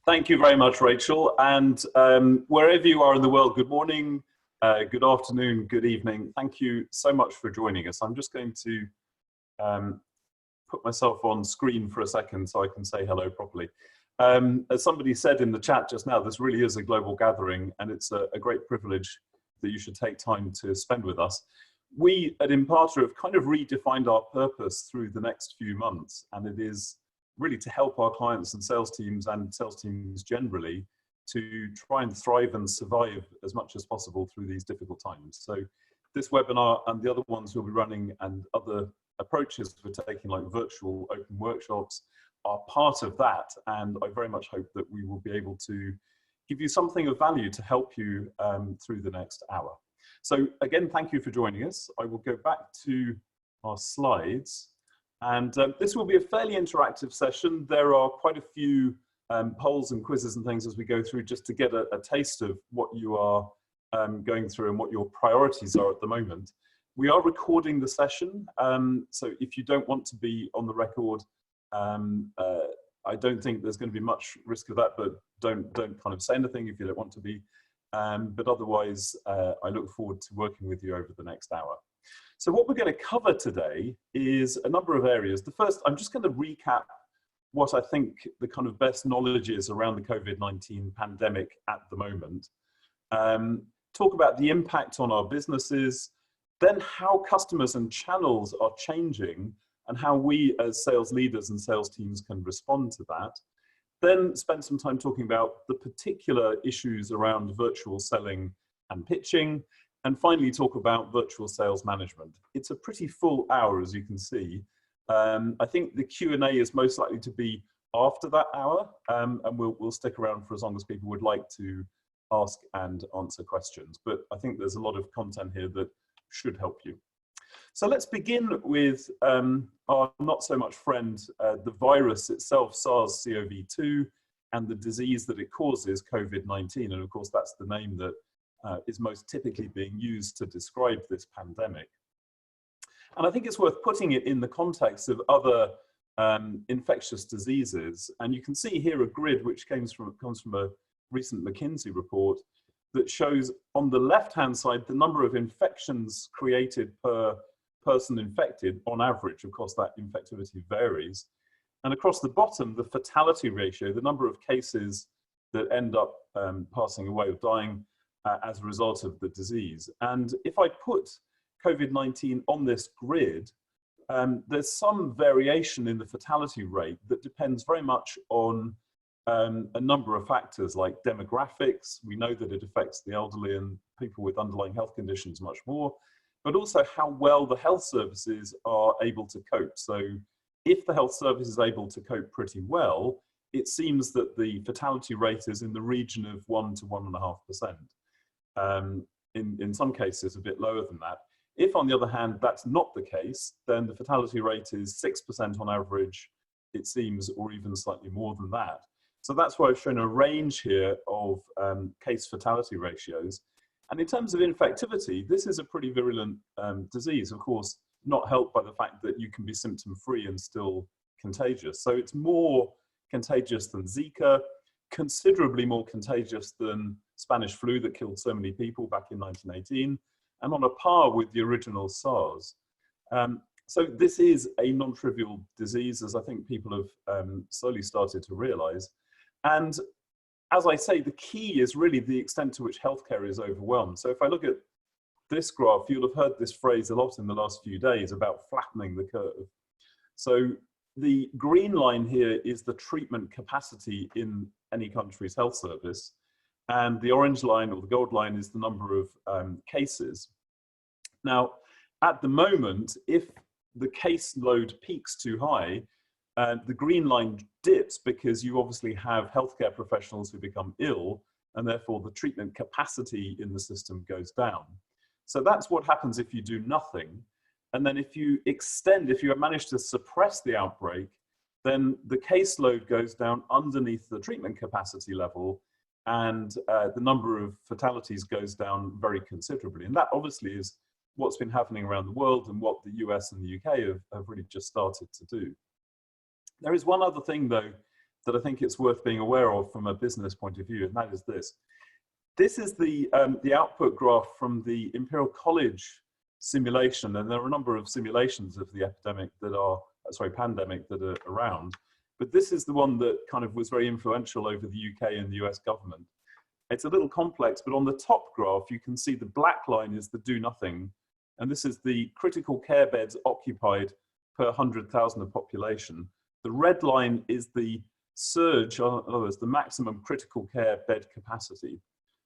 Thank you very much, Rachel. And wherever you are in the world, good morning, good afternoon, good evening. Thank you so much for joining us. I'm just going to put myself on screen for a second so I can say hello properly. As somebody said in the chat just now, this really is a global gathering, and it's a great privilege that you should take time to spend with us. We at Imparter have kind of redefined our purpose through the next few months, and it is really to help our clients and sales teams generally to try and thrive and survive as much as possible through these difficult times. So this webinar and the other ones we'll be running and other approaches we're taking, like virtual open workshops, are part of that. And I very much hope that we will be able to give you something of value to help you through the next hour. So again, thank you for joining us. I will go back to our slides. And this will be a fairly interactive session. There are quite a few polls and quizzes and things as we go through, just to get a taste of what you are going through and what your priorities are at the moment. We are recording the session, so if you don't want to be on the record, I don't think there's going to be much risk of that, but don't kind of say anything if you don't want to be. But otherwise, I look forward to working with you over the next hour. So what we're going to cover today is a number of areas. The first, I'm just going to recap what I think the kind of best knowledge is around the COVID-19 pandemic at the moment. Talk about the impact on our businesses, then how customers and channels are changing and how we as sales leaders and sales teams can respond to that. Then spend some time talking about the particular issues around virtual selling and pitching. And finally, talk about virtual sales management. It's a pretty full hour, as you can see. I think the Q&A is most likely to be after that hour, and we'll stick around for as long as people would like to ask and answer questions. But I think there's a lot of content here that should help you. So let's begin with our not so much friend, the virus itself, SARS-CoV-2, and the disease that it causes, COVID-19. And of course, that's the name that is most typically being used to describe this pandemic. And I think it's worth putting it in the context of other infectious diseases. And you can see here a grid which comes from a recent McKinsey report that shows on the left-hand side the number of infections created per person infected on average. Of course, that infectivity varies. And across the bottom, the fatality ratio, the number of cases that end up passing away or dying as a result of the disease. And if I put COVID-19 on this grid, there's some variation in the fatality rate that depends very much on a number of factors like demographics. We know that it affects the elderly and people with underlying health conditions much more, but also how well the health services are able to cope. So if the health service is able to cope pretty well, it seems that the fatality rate is in the region of 1 to 1.5%. In some cases, a bit lower than that. If, on the other hand, that's not the case, then the fatality rate is 6% on average, it seems, or even slightly more than that. So that's why I've shown a range here of case fatality ratios. And in terms of infectivity, this is a pretty virulent disease, of course, not helped by the fact that you can be symptom-free and still contagious. So it's more contagious than Zika, considerably more contagious than Spanish flu that killed so many people back in 1918, and on a par with the original SARS. So this is a non-trivial disease, as I think people have slowly started to realize. And as I say, the key is really the extent to which healthcare is overwhelmed. So if I look at this graph, you'll have heard this phrase a lot in the last few days about flattening the curve. So the green line here is the treatment capacity in any country's health service. And the orange line or the gold line is the number of cases. Now, at the moment, if the caseload peaks too high, the green line dips because you obviously have healthcare professionals who become ill, and therefore the treatment capacity in the system goes down. So that's what happens if you do nothing. And then if you manage to suppress the outbreak, then the caseload goes down underneath the treatment capacity level, and the number of fatalities goes down very considerably. And that obviously is what's been happening around the world and what the US and the UK have really just started to do. There is one other thing, though, that I think it's worth being aware of from a business point of view, and that is this. This is the output graph from the Imperial College simulation, and there are a number of simulations of the epidemic that are, pandemic that are around. But this is the one that kind of was very influential over the UK and the US government. It's a little complex, but on the top graph, you can see the black line is the do nothing. And this is the critical care beds occupied per 100,000 of population. The red line is the surge, in other words, the maximum critical care bed capacity.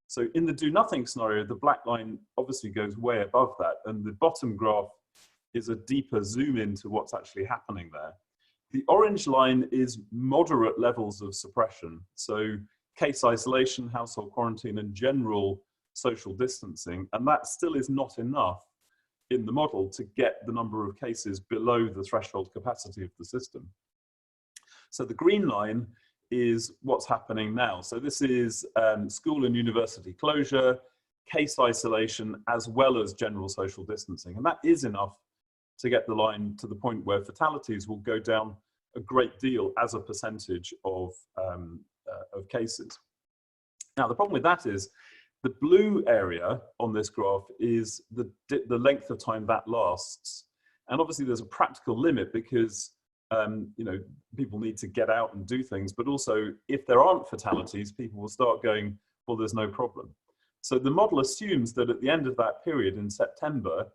So in the do nothing scenario, the black line obviously goes way above that. And the bottom graph is a deeper zoom into what's actually happening there. The orange line is moderate levels of suppression. So case isolation, household quarantine, and general social distancing. And that still is not enough in the model to get the number of cases below the threshold capacity of the system. So the green line is what's happening now. So this is school and university closure, case isolation, as well as general social distancing. And that is enough to get the line to the point where fatalities will go down a great deal as a percentage of cases. Now, the problem with that is the blue area on this graph is the length of time that lasts. And obviously there's a practical limit because you know, people need to get out and do things, but also if there aren't fatalities, people will start going, well, there's no problem. So the model assumes that at the end of that period in September,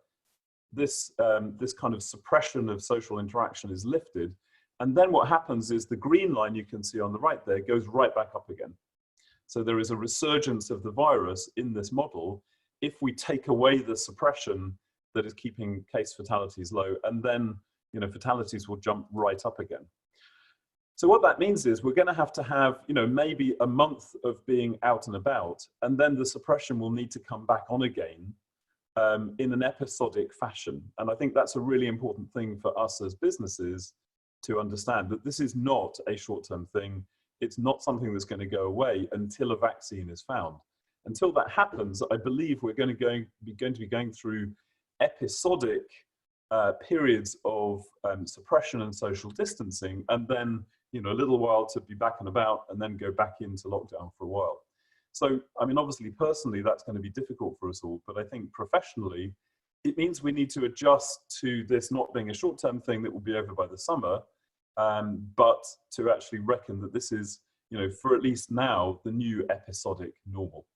this kind of suppression of social interaction is lifted. And then what happens is the green line you can see on the right there goes right back up again. So there is a resurgence of the virus in this model if we take away the suppression that is keeping case fatalities low, and then, you know, fatalities will jump right up again. So what that means is we're going to have, you know, maybe a month of being out and about, and then the suppression will need to come back on again in an episodic fashion. And I think that's a really important thing for us as businesses to understand, that this is not a short-term thing. It's not something that's going to go away until a vaccine is found. Until that happens, I believe we're going to be going through episodic periods of suppression and social distancing, and then, you know, a little while to be back and about, and then go back into lockdown for a while. So, I mean, obviously, personally, that's going to be difficult for us all, but I think professionally, it means we need to adjust to this not being a short-term thing that will be over by the summer, but to actually reckon that this is, you know, for at least now, the new episodic normal.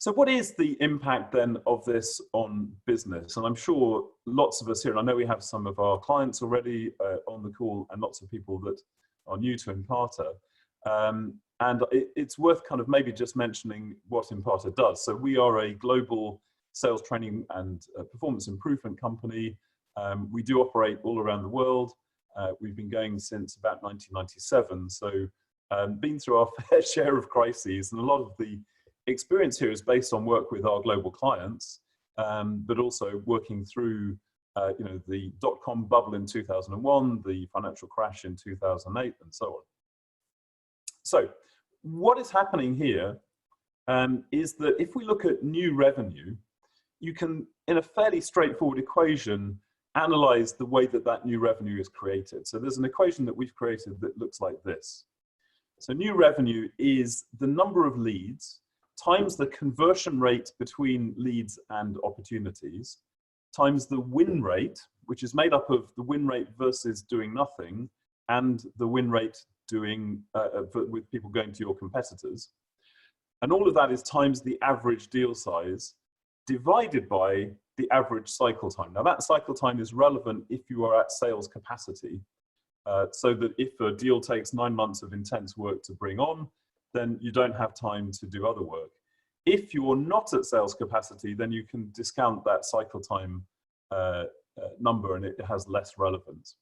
So what is the impact then of this on business? And I'm sure lots of us here, and I know we have some of our clients already on the call and lots of people that are new to Imparta. And it's worth kind of maybe just mentioning what Imparta does. So we are a global sales training and performance improvement company. We do operate all around the world. We've been going since about 1997. So been through our fair share of crises, and a lot of the experience here is based on work with our global clients, but also working through you know, the dot-com bubble in 2001, the financial crash in 2008, and so on. So what is happening here is that if we look at new revenue, you can, in a fairly straightforward equation, analyze the way that that new revenue is created. So there's an equation that we've created that looks like this. So new revenue is the number of leads times the conversion rate between leads and opportunities, times the win rate, which is made up of the win rate versus doing nothing, and the win rate doing with people going to your competitors. And all of that is times the average deal size divided by the average cycle time. Now that cycle time is relevant if you are at sales capacity, so that if a deal takes 9 months of intense work to bring on, then you don't have time to do other work. If you're not at sales capacity, then you can discount that cycle time number, and it has less relevance.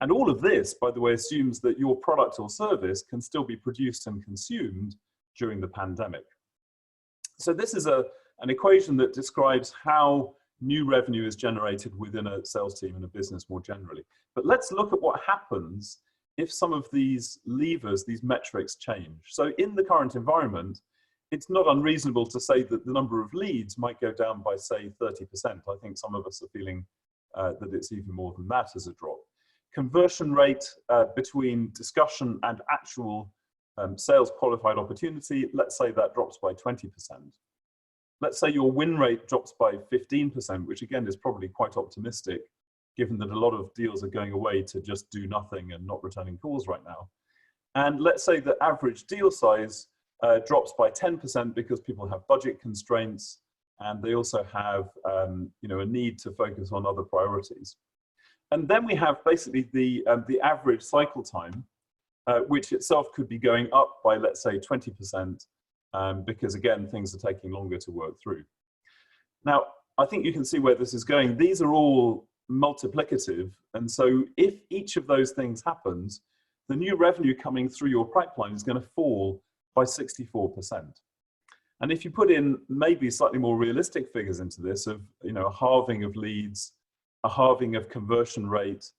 And all of this, by the way, assumes that your product or service can still be produced and consumed during the pandemic. So this is an equation that describes how new revenue is generated within a sales team and a business more generally. But let's look at what happens if some of these levers, these metrics change. So in the current environment, it's not unreasonable to say that the number of leads might go down by, say, 30%. I think some of us are feeling that it's even more than that as a drop. conversion rate between discussion and actual sales qualified opportunity, let's say that drops by 20%. Let's say your win rate drops by 15%, which again is probably quite optimistic, given that a lot of deals are going away to just do nothing and not returning calls right now. And let's say the average deal size drops by 10% because people have budget constraints and they also have a need to focus on other priorities. And then we have basically the average cycle time, which itself could be going up by, let's say, 20%, because again, things are taking longer to work through. Now, I think you can see where this is going. These are all multiplicative. And so if each of those things happens, the new revenue coming through your pipeline is going to fall by 64%. And if you put in maybe slightly more realistic figures into this of, a halving of leads, a halving of conversion rate,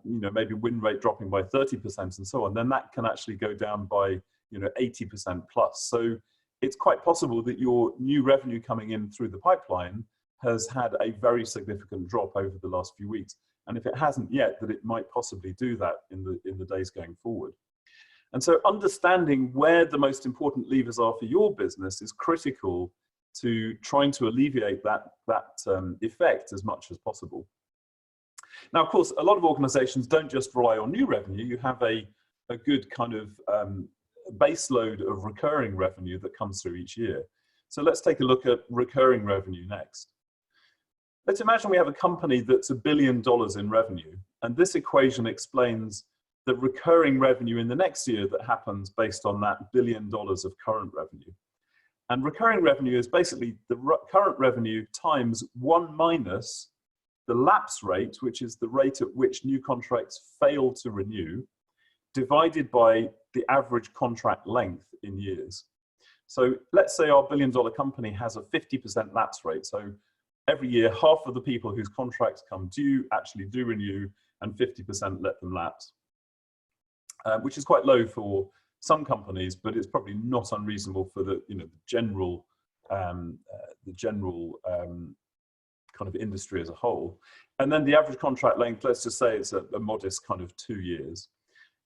maybe win rate dropping by 30% and so on, then that can actually go down by, 80% plus. So it's quite possible that your new revenue coming in through the pipeline has had a very significant drop over the last few weeks. And if it hasn't yet, that it might possibly do that in the days going forward. And so understanding where the most important levers are for your business is critical to trying to alleviate that effect as much as possible. Now, of course, a lot of organizations don't just rely on new revenue. You have a good kind of base load of recurring revenue that comes through each year. So let's take a look at recurring revenue next. Let's imagine we have a company that's $1 billion in revenue, and this equation explains the recurring revenue in the next year that happens based on that $1 billion of current revenue. And recurring revenue is basically the current revenue times 1 minus the lapse rate, which is the rate at which new contracts fail to renew, divided by the average contract length in years. So let's say our $1 billion company has a 50% lapse rate. So every year, half of the people whose contracts come due actually do renew, and 50% let them lapse, which is quite low for some companies, but it's probably not unreasonable for the general kind of industry as a whole. And then the average contract length, let's just say it's a modest kind of 2 years.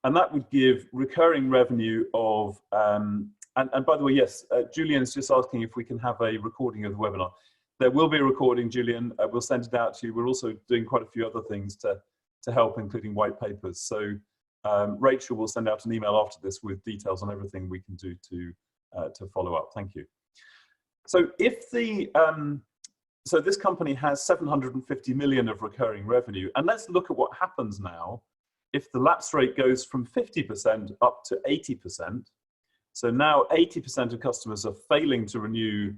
And that would give recurring revenue of, and by the way, yes, Julian's just asking if we can have a recording of the webinar. There will be a recording, Julian. We'll send it out to you. We're also doing quite a few other things to help, including white papers. So Rachel will send out an email after this with details on everything we can do to follow up. Thank you. So if the so this company has 750 million of recurring revenue, and let's look at what happens now if the lapse rate goes from 50% up to 80%. So now 80% of customers are failing to renew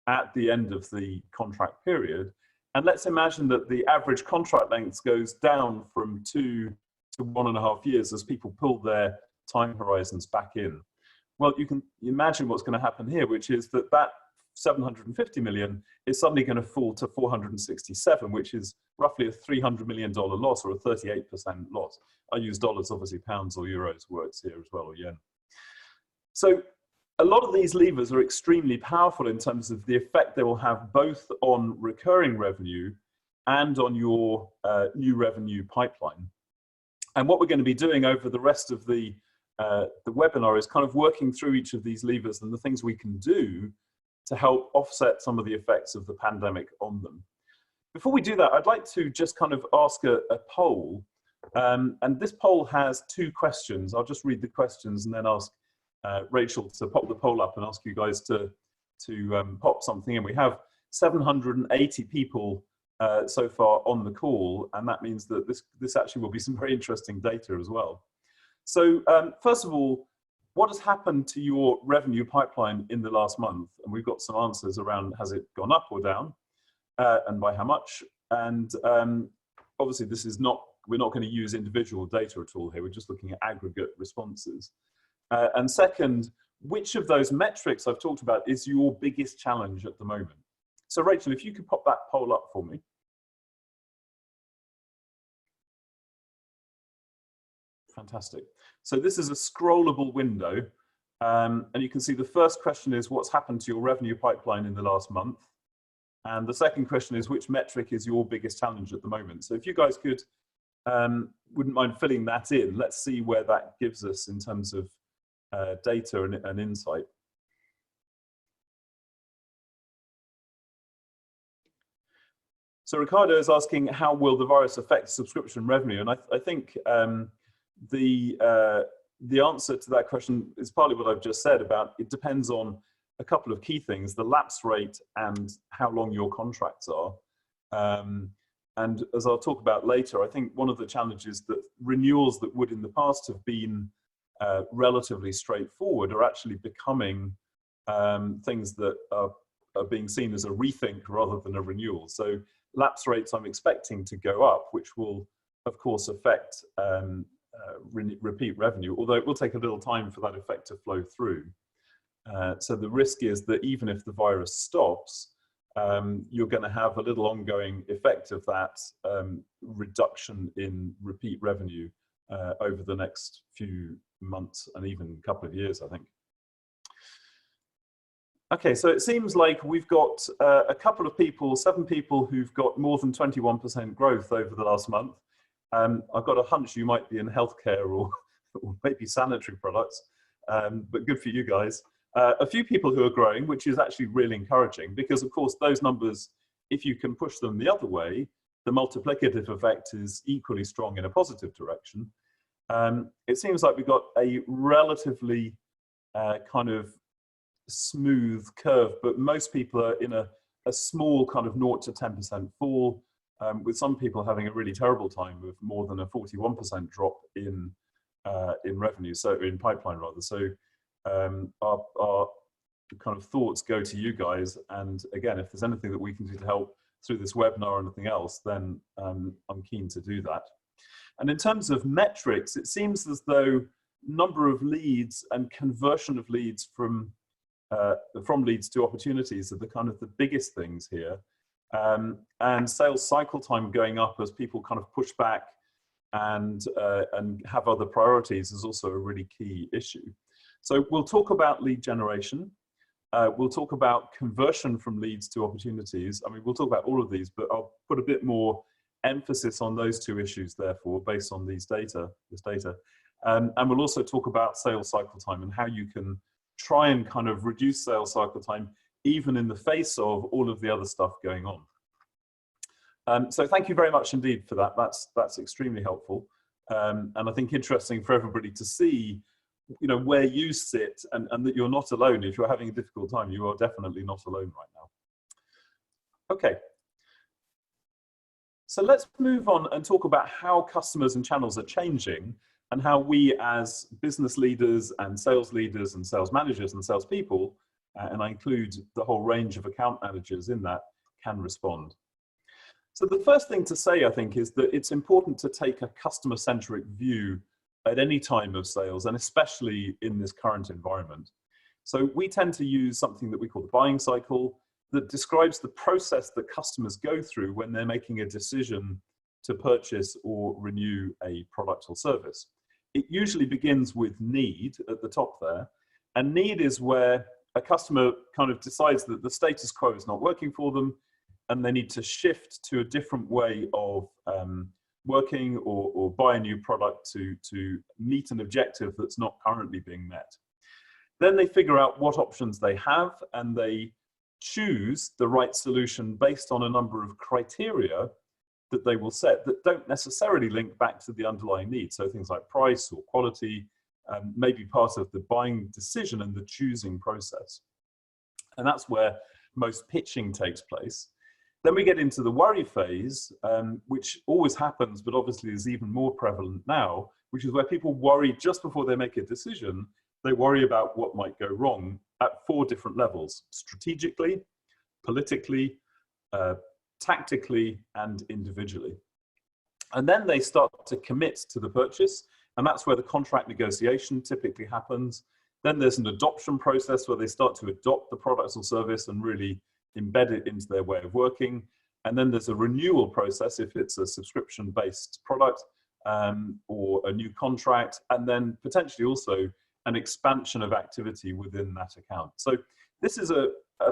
at the end of the contract period. And let's imagine that the average contract length goes down from 2 to 1.5 years as people pull their time horizons back in. Well, you can imagine what's going to happen here, which is that 750 million is suddenly going to fall to 467, which is roughly a $300 million loss, or a 38% loss. I use dollars, obviously pounds or euros works here as well, or yen. So a lot of these levers are extremely powerful in terms of the effect they will have both on recurring revenue and on your new revenue pipeline. And what we're going to be doing over the rest of the webinar is kind of working through each of these levers and the things we can do to help offset some of the effects of the pandemic on them. Before we do that, I'd like to just kind of ask a poll. And this poll has 2 questions. I'll just read the questions and then ask Rachel to pop the poll up and ask you guys to pop something in. We have 780 people so far on the call, and that means that this actually will be some very interesting data as well. So first of all, what has happened to your revenue pipeline in the last month? And we've got some answers around, has it gone up or down, and by how much? And obviously this is not, we're not going to use individual data at all here. We're just looking at aggregate responses. And second, which of those metrics I've talked about is your biggest challenge at the moment? So Rachel, if you could pop that poll up for me. Fantastic. So this is a scrollable window, and you can see the first question is what's happened to your revenue pipeline in the last month? And the second question is which metric is your biggest challenge at the moment? So if you guys could wouldn't mind filling that in. Let's see where that gives us in terms of data and insight. So Ricardo is asking, how will the virus affect subscription revenue? And I think the answer to that question is partly what I've just said about it depends on a couple of key things: the lapse rate and how long your contracts are. And as I'll talk about later, I think one of the challenges that renewals that would in the past have been relatively straightforward are actually becoming things that are being seen as a rethink rather than a renewal. So lapse rates I'm expecting to go up, which will of course affect repeat revenue, although it will take a little time for that effect to flow through. So the risk is that even if the virus stops, you're going to have a little ongoing effect of that reduction in repeat revenue over the next few months and even a couple of years, I think. Okay, so it seems like we've got a couple of people, 7 people who've got more than 21% growth over the last month. I've got a hunch you might be in healthcare or maybe sanitary products, but good for you guys. A few people who are growing, which is actually really encouraging, because of course those numbers, if you can push them the other way, the multiplicative effect is equally strong in a positive direction. It seems like we've got a relatively kind of smooth curve, but most people are in a small kind of 0 to 10% fall, with some people having a really terrible time with more than a 41% drop in revenue, so in pipeline rather. So our kind of thoughts go to you guys, and again, if there's anything that we can do to help through this webinar or anything else, then I'm keen to do that. And in terms of metrics, it seems as though number of leads and conversion of leads from leads to opportunities are the kind of the biggest things here, and sales cycle time going up as people kind of push back and have other priorities is also a really key issue. So we'll talk about lead generation. We'll talk about conversion from leads to opportunities. I mean, we'll talk about all of these, but I'll put a bit more emphasis on those 2 issues, therefore, based on this data. And we'll also talk about sales cycle time and how you can try and kind of reduce sales cycle time, even in the face of all of the other stuff going on. So thank you very much indeed for that. That's extremely helpful. And I think interesting for everybody to see, you know, where you sit and that you're not alone. If you're having a difficult time, you are definitely not alone right now. Okay. So let's move on and talk about how customers and channels are changing and how we as business leaders and sales managers and salespeople, and I include the whole range of account managers in that, can respond. So the first thing to say, I think, is that it's important to take a customer-centric view at any time of sales, and especially in this current environment. So we tend to use something that we call the buying cycle that describes the process that customers go through when they're making a decision to purchase or renew a product or service. It usually begins with need at the top there, and need is where a customer kind of decides that the status quo is not working for them and they need to shift to a different way of working or buy a new product to meet an objective that's not currently being met. Then they figure out what options they have and they choose the right solution based on a number of criteria that they will set that don't necessarily link back to the underlying need. So things like price or quality may be part of the buying decision and the choosing process. And that's where most pitching takes place. Then we get into the worry phase, which always happens, but obviously is even more prevalent now, which is where people worry just before they make a decision. They worry about what might go wrong at 4 different levels: strategically, politically, tactically, and individually. And then they start to commit to the purchase, and that's where the contract negotiation typically happens. Then there's an adoption process where they start to adopt the product or service and really embed it into their way of working. And then there's a renewal process if it's a subscription-based product or a new contract, and then potentially also an expansion of activity within that account. So this is a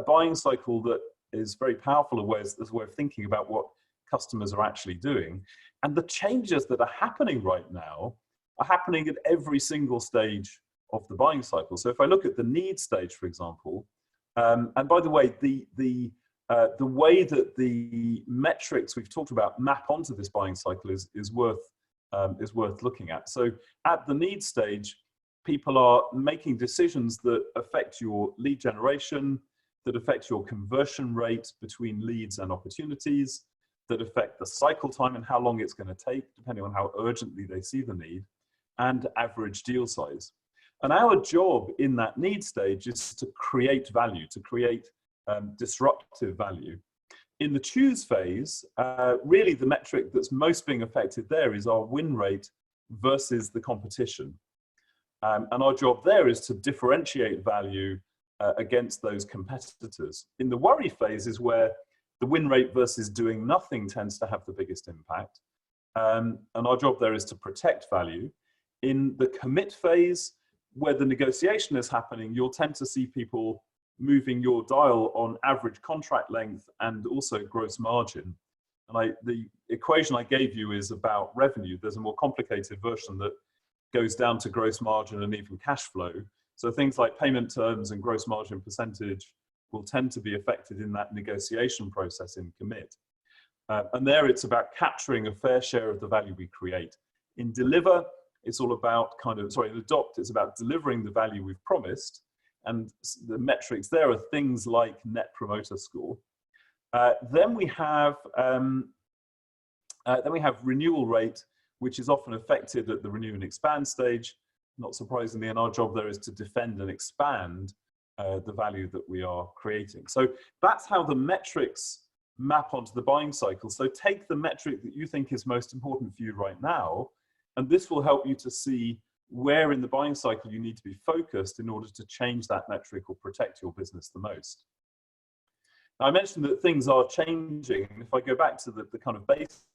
buying cycle that is very powerful as a way of thinking about what customers are actually doing. And the changes that are happening right now are happening at every single stage of the buying cycle. So if I look at the need stage, for example, and by the way, the way that the metrics we've talked about map onto this buying cycle is worth looking at. So at the need stage, people are making decisions that affect your lead generation, that affect your conversion rate between leads and opportunities, that affect the cycle time and how long it's going to take, depending on how urgently they see the need, and average deal size. And our job in that need stage is to create value, to create disruptive value. In the choose phase, really the metric that's most being affected there is our win rate versus the competition. And our job there is to differentiate value against those competitors. In the worry phase is where the win rate versus doing nothing tends to have the biggest impact. And our job there is to protect value. In the commit phase, where the negotiation is happening, you'll tend to see people moving your dial on average contract length and also gross margin. And the equation I gave you is about revenue. There's a more complicated version that goes down to gross margin and even cash flow. So things like payment terms and gross margin percentage will tend to be affected in that negotiation process in commit. And there it's about capturing a fair share of the value we create. In deliver, it's all about in adopt, it's about delivering the value we've promised. And the metrics there are things like net promoter score. Then we have renewal rate, which is often affected at the renew and expand stage. Not surprisingly, and our job there is to defend and expand the value that we are creating. So that's how the metrics map onto the buying cycle. So take the metric that you think is most important for you right now, and this will help you to see where in the buying cycle you need to be focused in order to change that metric or protect your business the most. Now, I mentioned that things are changing. If I go back to the kind of base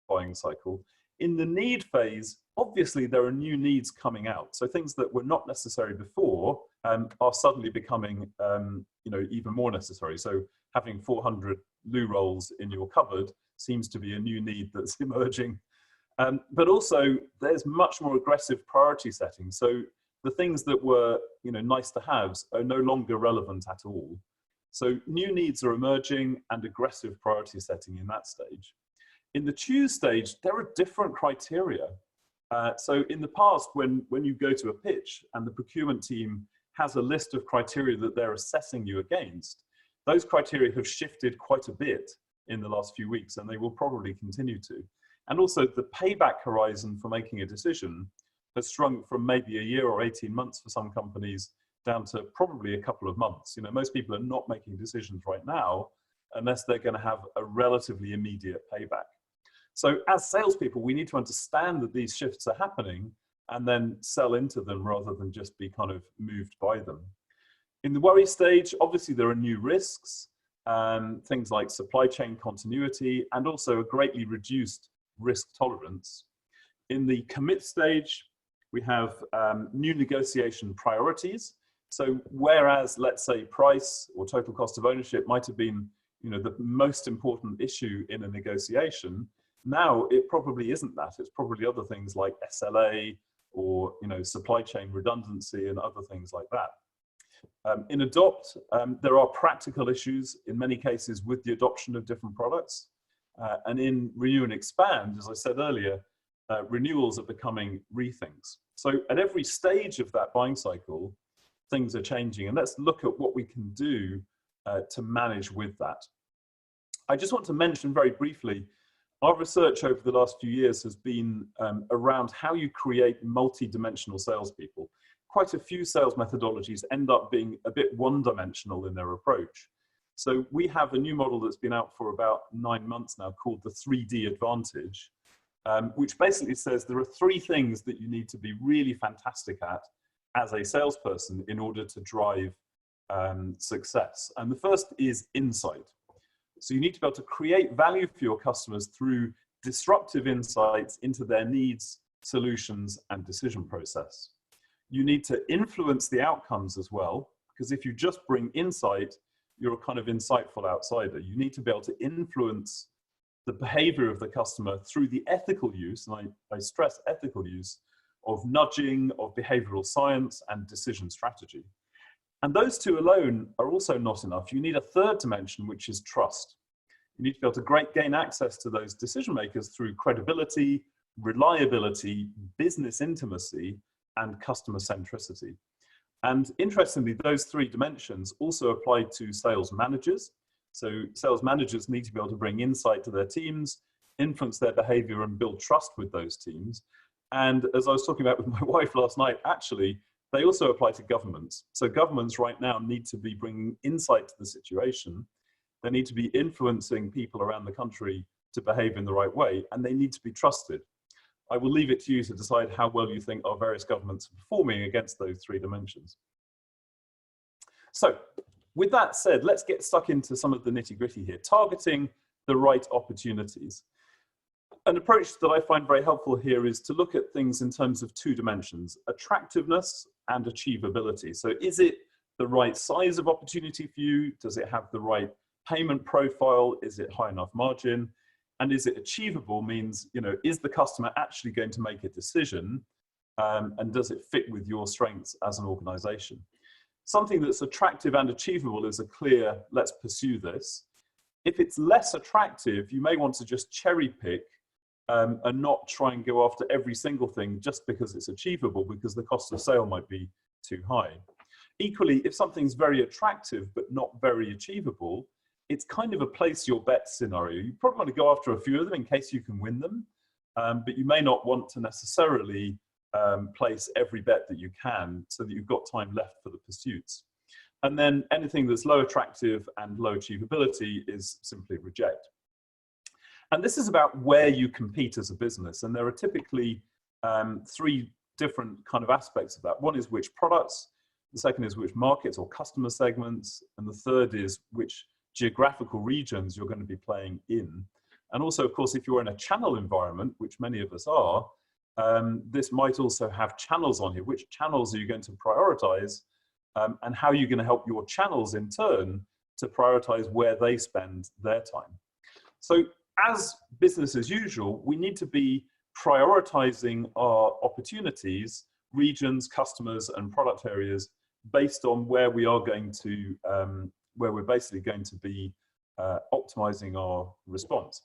buying cycle, in the need phase, obviously there are new needs coming out. So things that were not necessary before are suddenly becoming even more necessary. So having 400 loo rolls in your cupboard seems to be a new need that's emerging. But also there's much more aggressive priority setting. So the things that were nice to haves are no longer relevant at all. So new needs are emerging and aggressive priority setting in that stage. In the choose stage, there are different criteria. So in the past, when you go to a pitch and the procurement team has a list of criteria that they're assessing you against, those criteria have shifted quite a bit in the last few weeks, and they will probably continue to. And also the payback horizon for making a decision has shrunk from maybe a year or 18 months for some companies down to probably a couple of months. Most people are not making decisions right now unless they're going to have a relatively immediate payback. So as salespeople, we need to understand that these shifts are happening and then sell into them rather than just be kind of moved by them. In the worry stage, obviously there are new risks, things like supply chain continuity, and also a greatly reduced risk tolerance. In the commit stage, we have new negotiation priorities. So whereas, let's say, price or total cost of ownership might have been the most important issue in a negotiation, now it probably isn't that. It's probably other things like SLA or supply chain redundancy and other things like that. In adopt, there are practical issues in many cases with the adoption of different products. And in renew and expand, as I said earlier, renewals are becoming rethinks. So at every stage of that buying cycle, things are changing. And let's look at what we can do to manage with that. I just want to mention very briefly, our research over the last few years has been around how you create multi-dimensional salespeople. Quite a few sales methodologies end up being a bit one-dimensional in their approach. So we have a new model that's been out for about 9 months now called the 3D Advantage, which basically says there are 3 things that you need to be really fantastic at as a salesperson in order to drive success. And the first is insight. So you need to be able to create value for your customers through disruptive insights into their needs, solutions, and decision process. You need to influence the outcomes as well, because if you just bring insight, you're a kind of insightful outsider. You need to be able to influence the behavior of the customer through the ethical use, and I stress ethical use, of nudging, of behavioral science and decision strategy. And those two alone are also not enough. You need a third dimension, which is trust. You need to be able to gain access to those decision makers through credibility, reliability, business intimacy, and customer centricity. And interestingly, those three dimensions also apply to sales managers. So sales managers need to be able to bring insight to their teams, influence their behavior, and build trust with those teams. And as I was talking about with my wife last night, actually, they also apply to governments. So governments right now need to be bringing insight to the situation. They need to be influencing people around the country to behave in the right way, and they need to be trusted. I will leave it to you to decide how well you think our various governments are performing against those three dimensions. So with that said, let's get stuck into some of the nitty-gritty here, targeting the right opportunities. An approach that I find very helpful here is to look at things in terms of two dimensions, attractiveness and achievability. So is it the right size of opportunity for you? Does it have the right payment profile? Is it high enough margin? And is it achievable? Means, you know, is the customer actually going to make a decision? And does it fit with your strengths as an organization? Something that's attractive and achievable is a clear, let's pursue this. If it's less attractive, you may want to just cherry pick and not try and go after every single thing just because it's achievable, because the cost of sale might be too high. Equally, if something's very attractive but not very achievable, it's kind of a place your bet scenario. You probably want to go after a few of them in case you can win them, but you may not want to necessarily place every bet that you can so that you've got time left for the pursuits. And then anything that's low attractive and low achievability is simply reject. And this is about where you compete as a business. And there are typically three different kind of aspects of that. One is which products, the second is which markets or customer segments, and the third is which geographical regions you're going to be playing in. And also, of course, if you're in a channel environment, which many of us are, this might also have channels on here. Which channels are you going to prioritize, and how are you going to help your channels in turn to prioritize where they spend their time? So as business as usual, we need to be prioritizing our opportunities, regions, customers, and product areas based on where we are going to, where we're basically going to be optimizing our response.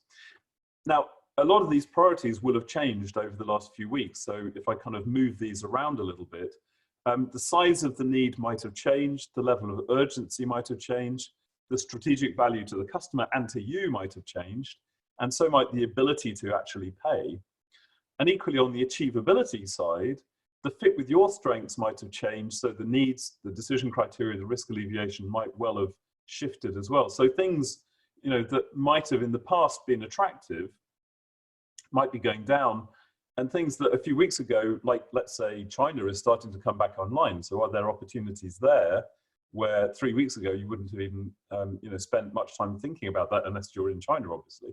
Now, a lot of these priorities will have changed over the last few weeks. So if I kind of move these around a little bit, the size of the need might have changed, the level of urgency might have changed, the strategic value to the customer and to you might have changed, and so might the ability to actually pay. And equally on the achievability side, the fit with your strengths might have changed, so the needs, the decision criteria, the risk alleviation might well have shifted as well. So things, you know, that might have in the past been attractive might be going down, and things that a few weeks ago, like let's say China is starting to come back online. So are there opportunities there where 3 weeks ago you wouldn't have even you know, spent much time thinking about that unless you're in China, obviously.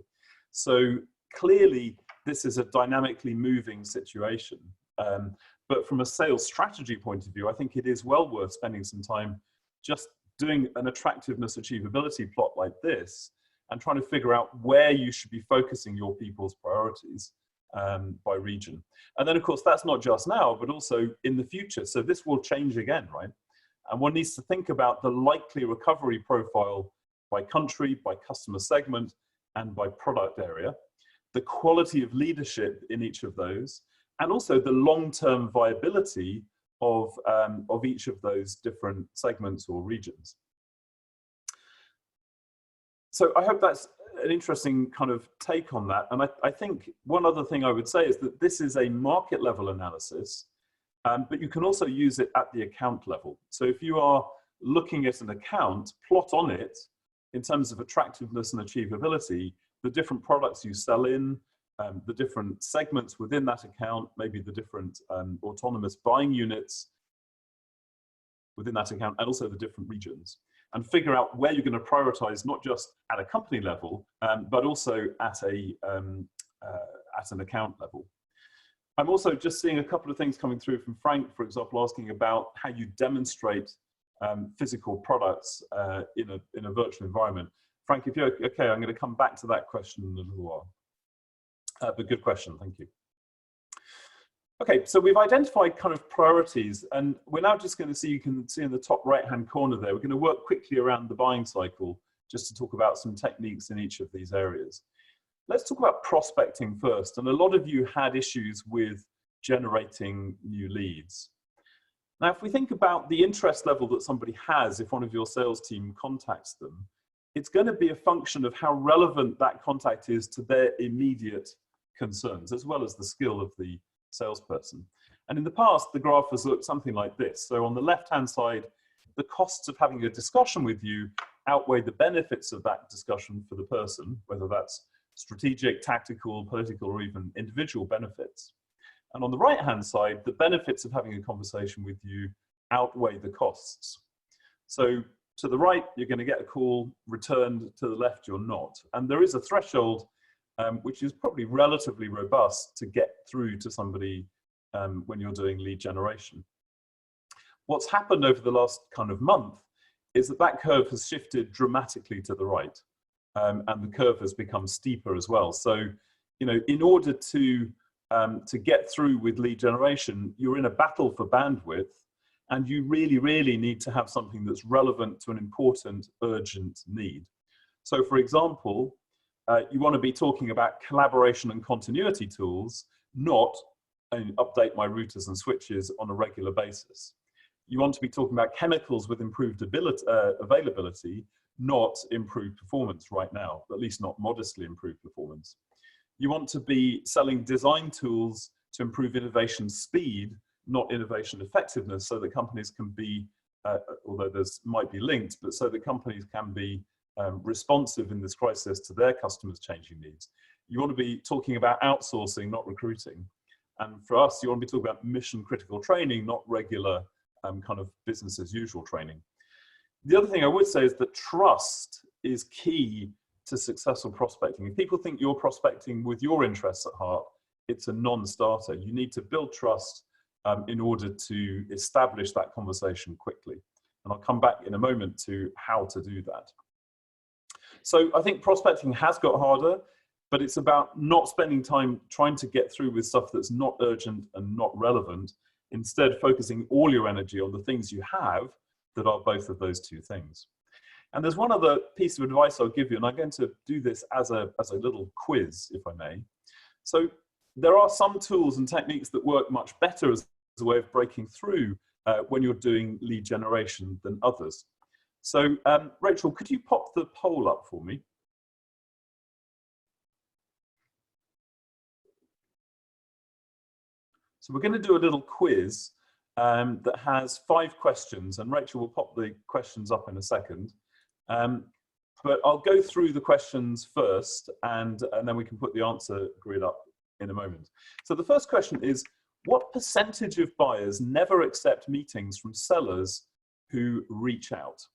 So clearly this is a dynamically moving situation. But from a sales strategy point of view, I think it is well worth spending some time just doing an attractiveness achievability plot like this and trying to figure out where you should be focusing your people's priorities by region. And then of course, that's not just now, but also in the future. So this will change again, right? And one needs to think about the likely recovery profile by country, by customer segment, and by product area, the quality of leadership in each of those, and also the long-term viability of each of those different segments or regions. So I hope that's an interesting kind of take on that. And I think one other thing I would say is that this is a market level analysis, but you can also use it at the account level. So if you are looking at an account, plot on it in terms of attractiveness and achievability, the different products you sell in, the different segments within that account, maybe the different autonomous buying units within that account, and also the different regions, and figure out where you're going to prioritize, not just at a company level, but also at an account level. I'm also just seeing a couple of things coming through from Frank, for example, asking about how you demonstrate physical products in a virtual environment. Frank, if you're okay, I'm going to come back to that question in a little while. But good question, thank you. Okay, so we've identified kind of priorities, and we're now just going to see, you can see in the top right-hand corner there, we're going to work quickly around the buying cycle just to talk about some techniques in each of these areas. Let's talk about prospecting first, and a lot of you had issues with generating new leads. Now, if we think about the interest level that somebody has if one of your sales team contacts them, it's going to be a function of how relevant that contact is to their immediate concerns, as well as the skill of the salesperson. And in the past, the graph has looked something like this. So on the left-hand side, the costs of having a discussion with you outweigh the benefits of that discussion for the person, whether that's strategic, tactical, political, or even individual benefits. And on the right-hand side, the benefits of having a conversation with you outweigh the costs. So to the right, you're going to get a call, returned. To the left, you're not. And there is a threshold which is probably relatively robust to get through to somebody when you're doing lead generation. What's happened over the last kind of month is that that curve has shifted dramatically to the right, and the curve has become steeper as well. So, you know, in order to get through with lead generation, you're in a battle for bandwidth, and you really, really need to have something that's relevant to an important, urgent need. So, for example, you want to be talking about collaboration and continuity tools, not update my routers and switches on a regular basis. You want to be talking about chemicals with improved availability, not improved performance right now, at least not modestly improved performance. You want to be selling design tools to improve innovation speed, not innovation effectiveness, so that companies can be, although there's might be linked, but so that companies can be responsive in this crisis to their customers' changing needs. You want to be talking about outsourcing, not recruiting. And for us, you want to be talking about mission critical training, not regular kind of business as usual training. The other thing I would say is that trust is key to successful prospecting. If people think you're prospecting with your interests at heart, it's a non-starter. You need to build trust in order to establish that conversation quickly. And I'll come back in a moment to how to do that. So I think prospecting has got harder, but it's about not spending time trying to get through with stuff that's not urgent and not relevant, instead focusing all your energy on the things you have that are both of those two things. And there's one other piece of advice I'll give you, and I'm going to do this as a little quiz, if I may. So there are some tools and techniques that work much better as a way of breaking through when you're doing lead generation than others. So Rachel, could you pop the poll up for me? So we're going to do a little quiz that has 5 questions, and Rachel will pop the questions up in a second. But I'll go through the questions first, and then we can put the answer grid up in a moment. So the first question is, what percentage of buyers never accept meetings from sellers who reach out?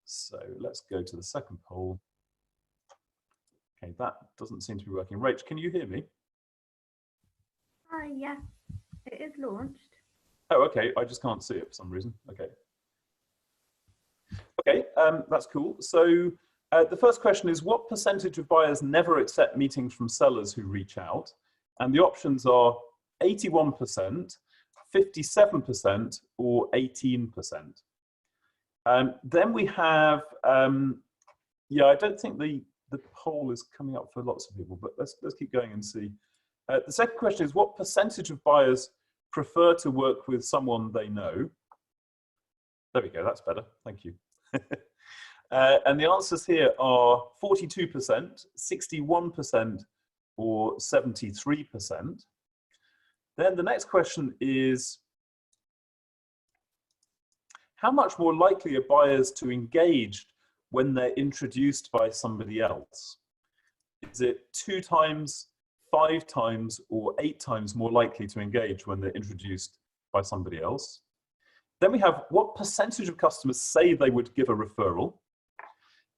So let's go to the second poll. Okay, that doesn't seem to be working. Rach, can you hear me? Yeah, it is launched. Oh, okay, I just can't see it for some reason. Okay. Okay, that's cool. So the first question is, what percentage of buyers never accept meetings from sellers who reach out? And the options are 81%, 57%, or 18%. Then we have, yeah, I don't think the poll is coming up for lots of people, but let's keep going and see. The second question is, what percentage of buyers prefer to work with someone they know? There we go, that's better, thank you. And the answers here are 42%, 61%, or 73%. Then the next question is, how much more likely are buyers to engage when they're introduced by somebody else? Is it 2 times, 5 times, or 8 times more likely to engage when they're introduced by somebody else? Then we have, what percentage of customers say they would give a referral?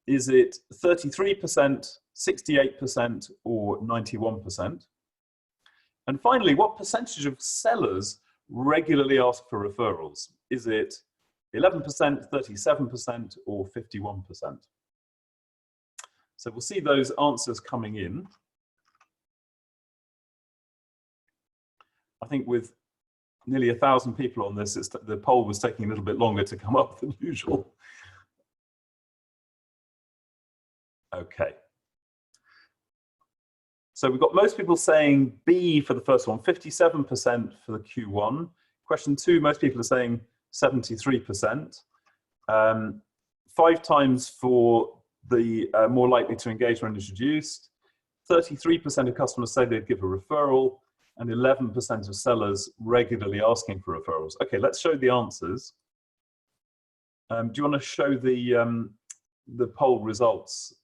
Is it 33%, 68%, or 91%? And finally, what percentage of sellers regularly ask for referrals? Is it 11%, 37%, or 51%? So we'll see those answers coming in. I think with nearly 1,000 people on this, the poll was taking a little bit longer to come up than usual. Okay. So we've got most people saying B for the first one, 57% for the Q1. Question 2, most people are saying 73%. 5 times for the more likely to engage when introduced. 33% of customers say they'd give a referral, and 11% of sellers regularly asking for referrals. Okay, let's show the answers. Do you want to show the poll results?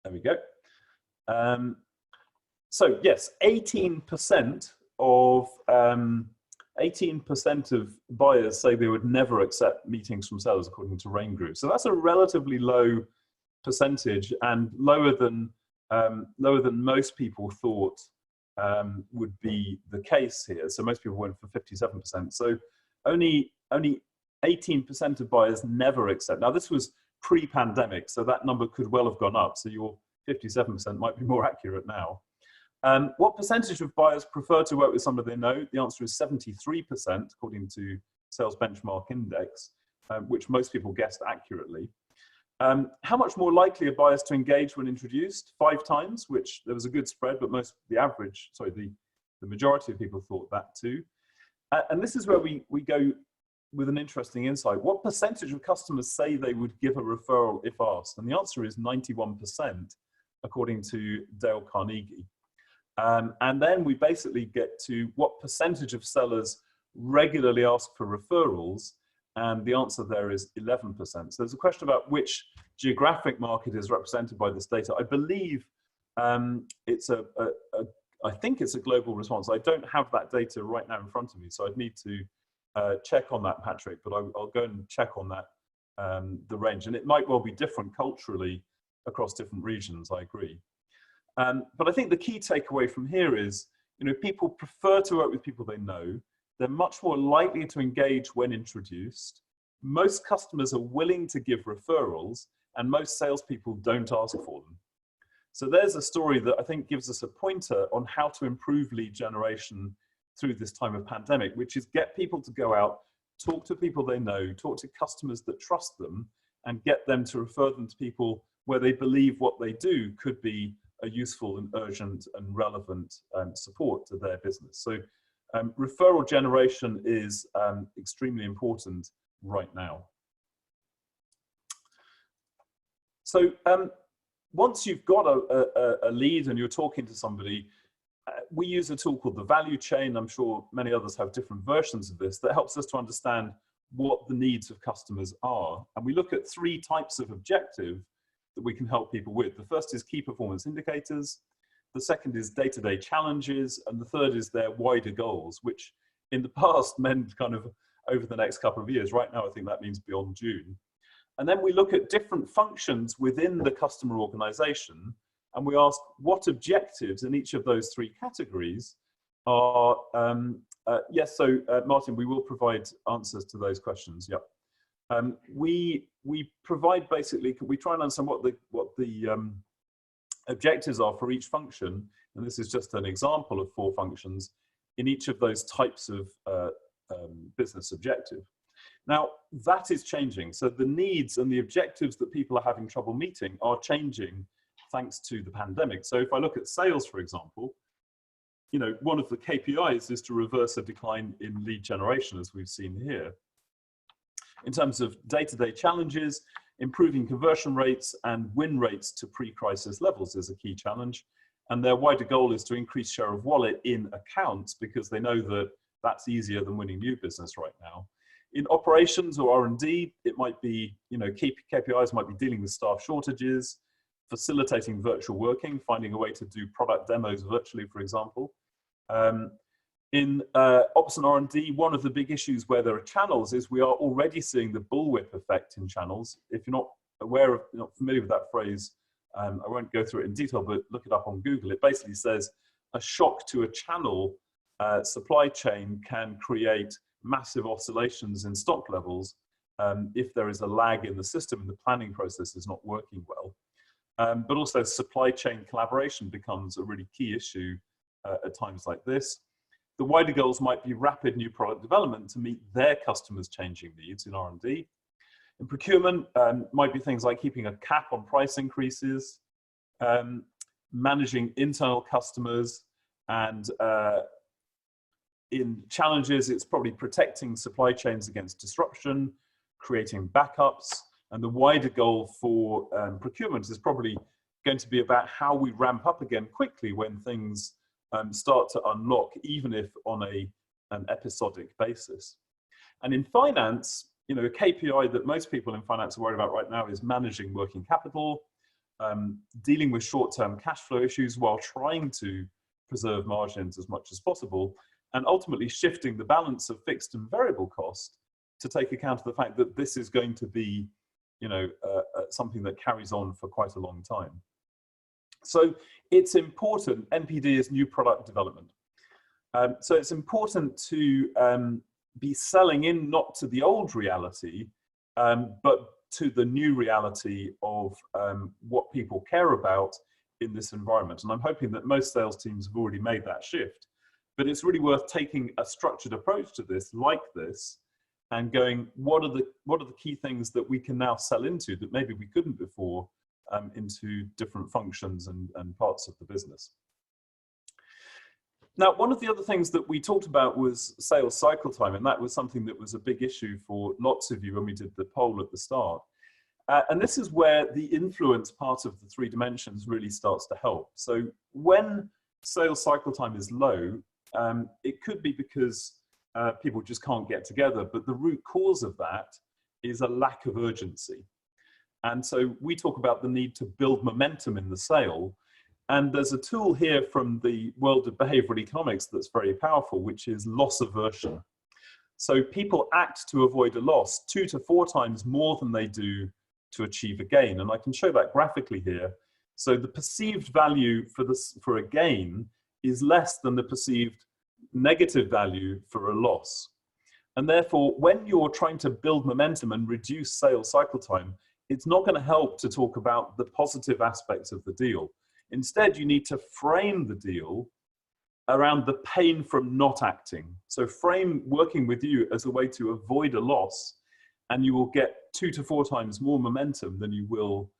There we go. So yes, 18% of buyers say they would never accept meetings from sellers, according to Rain Group. So that's a relatively low percentage, and lower than most people thought would be the case here. So most people went for 57%. So only 18% of buyers never accept. Now this was pre-pandemic, so that number could well have gone up. So your 57% might be more accurate now. What percentage of buyers prefer to work with somebody they know? The answer is 73%, according to Sales Benchmark Index, which most people guessed accurately. How much more likely are buyers to engage when introduced? 5 times, which there was a good spread, but the majority of people thought that too. And this is where we go with an interesting insight. What percentage of customers say they would give a referral if asked? And the answer is 91%, according to Dale Carnegie. And then we basically get to what percentage of sellers regularly ask for referrals, and the answer there is 11%. So there's a question about which geographic market is represented by this data. I believe I think it's a global response. I don't have that data right now in front of me, so I'd need to check on that, Patrick, but I'll go and check on that, the range. And it might well be different culturally across different regions, I agree. But I think the key takeaway from here is, people prefer to work with people they know. They're much more likely to engage when introduced. Most customers are willing to give referrals, and most salespeople don't ask for them. So there's a story that I think gives us a pointer on how to improve lead generation through this time of pandemic, which is get people to go out, talk to people they know, talk to customers that trust them, and get them to refer them to people where they believe what they do could be a useful and urgent and relevant support to their business. So referral generation is extremely important right now. So once you've got a lead and you're talking to somebody, we use a tool called the value chain. I'm sure many others have different versions of this that helps us to understand what the needs of customers are. And we look at 3 types of objective that we can help people with. The first is key performance indicators. The second is day-to-day challenges. And the third is their wider goals, which in the past meant kind of over the next couple of years. Right now, I think that means beyond June. And then we look at different functions within the customer organization, and we ask what objectives in each of those 3 categories are. Yes, so Martin, we will provide answers to those questions. Yep. We provide basically, we try and understand what the objectives are for each function, and this is just an example of 4 functions in each of those types of business objective. Now that is changing, so the needs and the objectives that people are having trouble meeting are changing thanks to the pandemic. So if I look at sales, for example, one of the KPIs is to reverse a decline in lead generation, as we've seen here. In terms of day-to-day challenges, improving conversion rates and win rates to pre-crisis levels is a key challenge. And their wider goal is to increase share of wallet in accounts, because they know that that's easier than winning new business right now. In operations or R&D, it might be, key KPIs might be dealing with staff shortages, facilitating virtual working, finding a way to do product demos virtually, for example. In ops and R&D, one of the big issues where there are channels is we are already seeing the bullwhip effect in channels. If you're not familiar with that phrase, I won't go through it in detail, but look it up on Google. It basically says a shock to a channel supply chain can create massive oscillations in stock levels if there is a lag in the system and the planning process is not working well. But also supply chain collaboration becomes a really key issue at times like this. The wider goals might be rapid new product development to meet their customers' changing needs in R&D. In procurement, might be things like keeping a cap on price increases, managing internal customers, and in challenges, it's probably protecting supply chains against disruption, creating backups, and the wider goal for procurement is probably going to be about how we ramp up again quickly when things start to unlock, even if on an episodic basis. And in finance, you know, a KPI that most people in finance are worried about right now is managing working capital, dealing with short-term cash flow issues while trying to preserve margins as much as possible, and ultimately shifting the balance of fixed and variable cost to take account of the fact that this is going to be, you know, something that carries on for quite a long time. So it's important, NPD is new product development. So it's important to be selling in not to the old reality, but to the new reality of what people care about in this environment. And I'm hoping that most sales teams have already made that shift. But it's really worth taking a structured approach to this, like this, and going, what are the key things that we can now sell into that maybe we couldn't before, into different functions and parts of the business. Now, one of the other things that we talked about was sales cycle time, and that was something that was a big issue for lots of you when we did the poll at the start. And this is where the influence part of the 3 dimensions really starts to help. So when sales cycle time is low, it could be because people just can't get together, but the root cause of that is a lack of urgency. And so we talk about the need to build momentum in the sale. And there's a tool here from the world of behavioral economics that's very powerful, which is loss aversion. So people act to avoid a loss 2 to 4 times more than they do to achieve a gain. And I can show that graphically here. So the perceived value for a gain is less than the perceived negative value for a loss. And therefore, when you're trying to build momentum and reduce sales cycle time, it's not going to help to talk about the positive aspects of the deal. Instead, you need to frame the deal around the pain from not acting. So frame working with you as a way to avoid a loss, and you will get 2 to 4 times more momentum than you will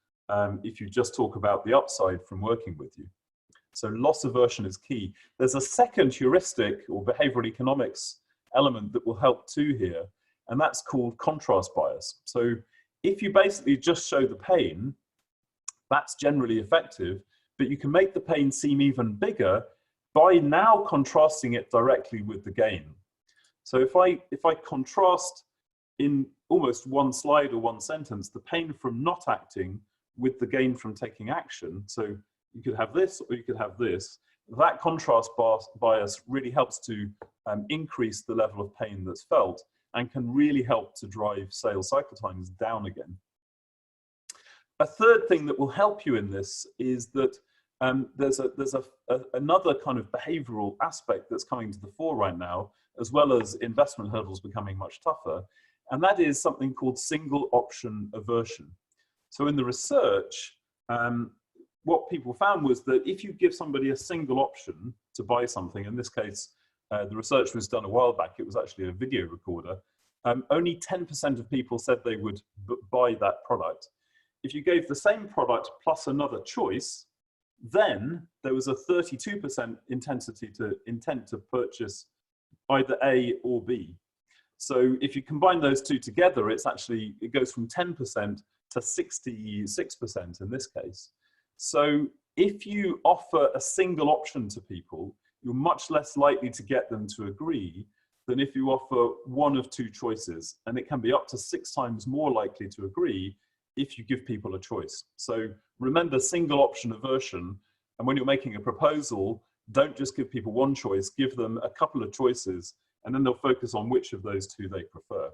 if you just talk about the upside from working with you. So loss aversion is key. There's a second heuristic or behavioral economics element that will help too here, and that's called contrast bias. So if you basically just show the pain, that's generally effective, but you can make the pain seem even bigger by now contrasting it directly with the gain. So if I contrast in almost one slide or one sentence the pain from not acting with the gain from taking action, so you could have this or you could have this, that contrast bias really helps to increase the level of pain that's felt and can really help to drive sales cycle times down again. A third thing that will help you in this is that there's another kind of behavioral aspect that's coming to the fore right now, as well as investment hurdles becoming much tougher, and that is something called single option aversion. So in the research, what people found was that if you give somebody a single option to buy something, in this case, the research was done a while back, it was actually a video recorder, only 10% of people said they would buy that product. If you gave the same product plus another choice, then there was a 32% intent to purchase either A or B. So if you combine those two together, it goes from 10% to 66% in this case. So if you offer a single option to people, you're much less likely to get them to agree than if you offer one of 2 choices. And it can be up to 6 times more likely to agree if you give people a choice. So remember single option aversion. And when you're making a proposal, don't just give people one choice, give them a couple of choices, and then they'll focus on which of those 2 they prefer.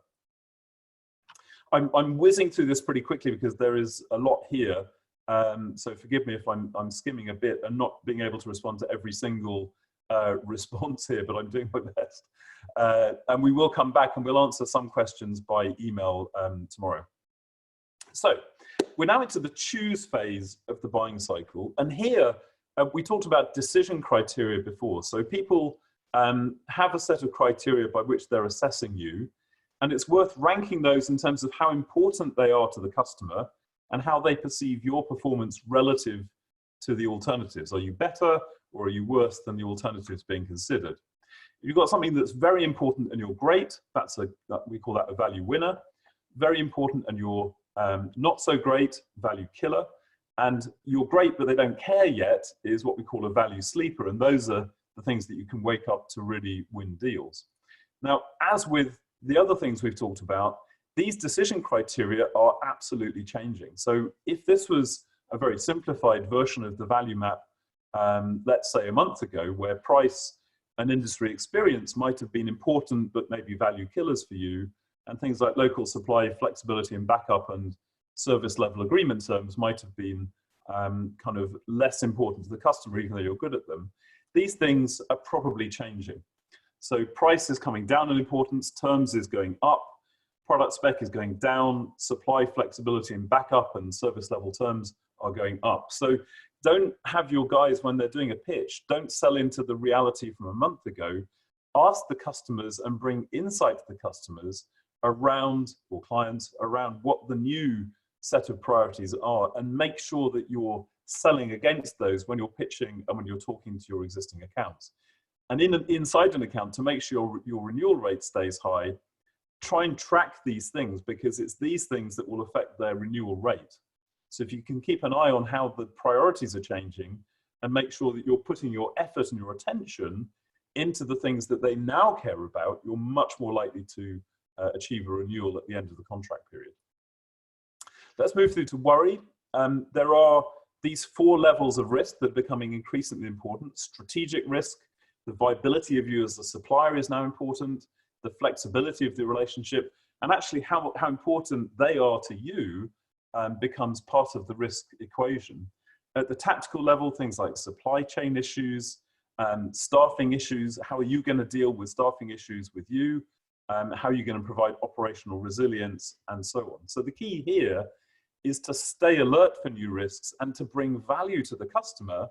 I'm whizzing through this pretty quickly because there is a lot here. So forgive me if I'm skimming a bit and not being able to respond to every single response here, but I'm doing my best. And we will come back and we'll answer some questions by email tomorrow. So we're now into the choose phase of the buying cycle. And here we talked about decision criteria before. So people have a set of criteria by which they're assessing you. And it's worth ranking those in terms of how important they are to the customer and how they perceive your performance relative to the alternatives. Are you better or are you worse than the alternatives being considered? If you've got something that's very important and you're great, we call that a value winner. Very important and you're not so great, value killer. And you're great but they don't care yet is what we call a value sleeper. And those are the things that you can wake up to really win deals. Now, as with the other things we've talked about, these decision criteria are absolutely changing. So if this was a very simplified version of the value map, let's say a month ago, where price and industry experience might have been important, but maybe value killers for you, and things like local supply, flexibility and backup and service level agreement terms might have been kind of less important to the customer, even though you're good at them. These things are probably changing. So price is coming down in importance, terms is going up, product spec is going down, supply flexibility and backup and service level terms are going up. So don't have your guys, when they're doing a pitch, don't sell into the reality from a month ago. Ask the customers and bring insight to the customers around, or clients, around what the new set of priorities are, and make sure that you're selling against those when you're pitching and when you're talking to your existing accounts. And inside an account, to make sure your renewal rate stays high, try and track these things, because it's these things that will affect their renewal rate. So if you can keep an eye on how the priorities are changing and make sure that you're putting your effort and your attention into the things that they now care about, you're much more likely to achieve a renewal at the end of the contract period. Let's move through to worry. There are these 4 levels of risk that are becoming increasingly important. Strategic risk, the viability of you as a supplier is now important, the flexibility of the relationship, and actually how important they are to you becomes part of the risk equation. At the tactical level, things like supply chain issues, staffing issues, how are you going to deal with staffing issues with you, how are you going to provide operational resilience, and so on. So the key here is to stay alert for new risks and to bring value to the customer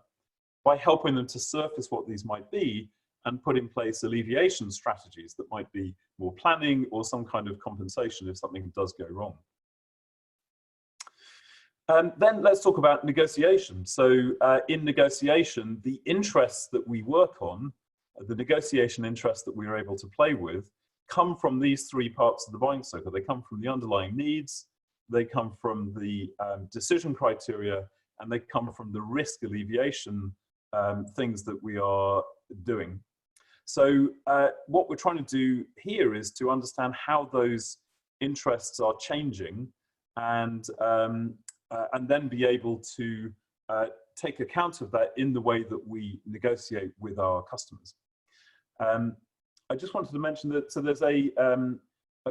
by helping them to surface what these might be and put in place alleviation strategies that might be more planning or some kind of compensation if something does go wrong. Then let's talk about negotiation. So in negotiation, the interests that we work on, the negotiation interests that we are able to play with, come from these 3 parts of the buying cycle. They come from the underlying needs, they come from the decision criteria, and they come from the risk alleviation things that we are doing. So what we're trying to do here is to understand how those interests are changing, and then be able to take account of that in the way that we negotiate with our customers. I just wanted to mention that, so there's a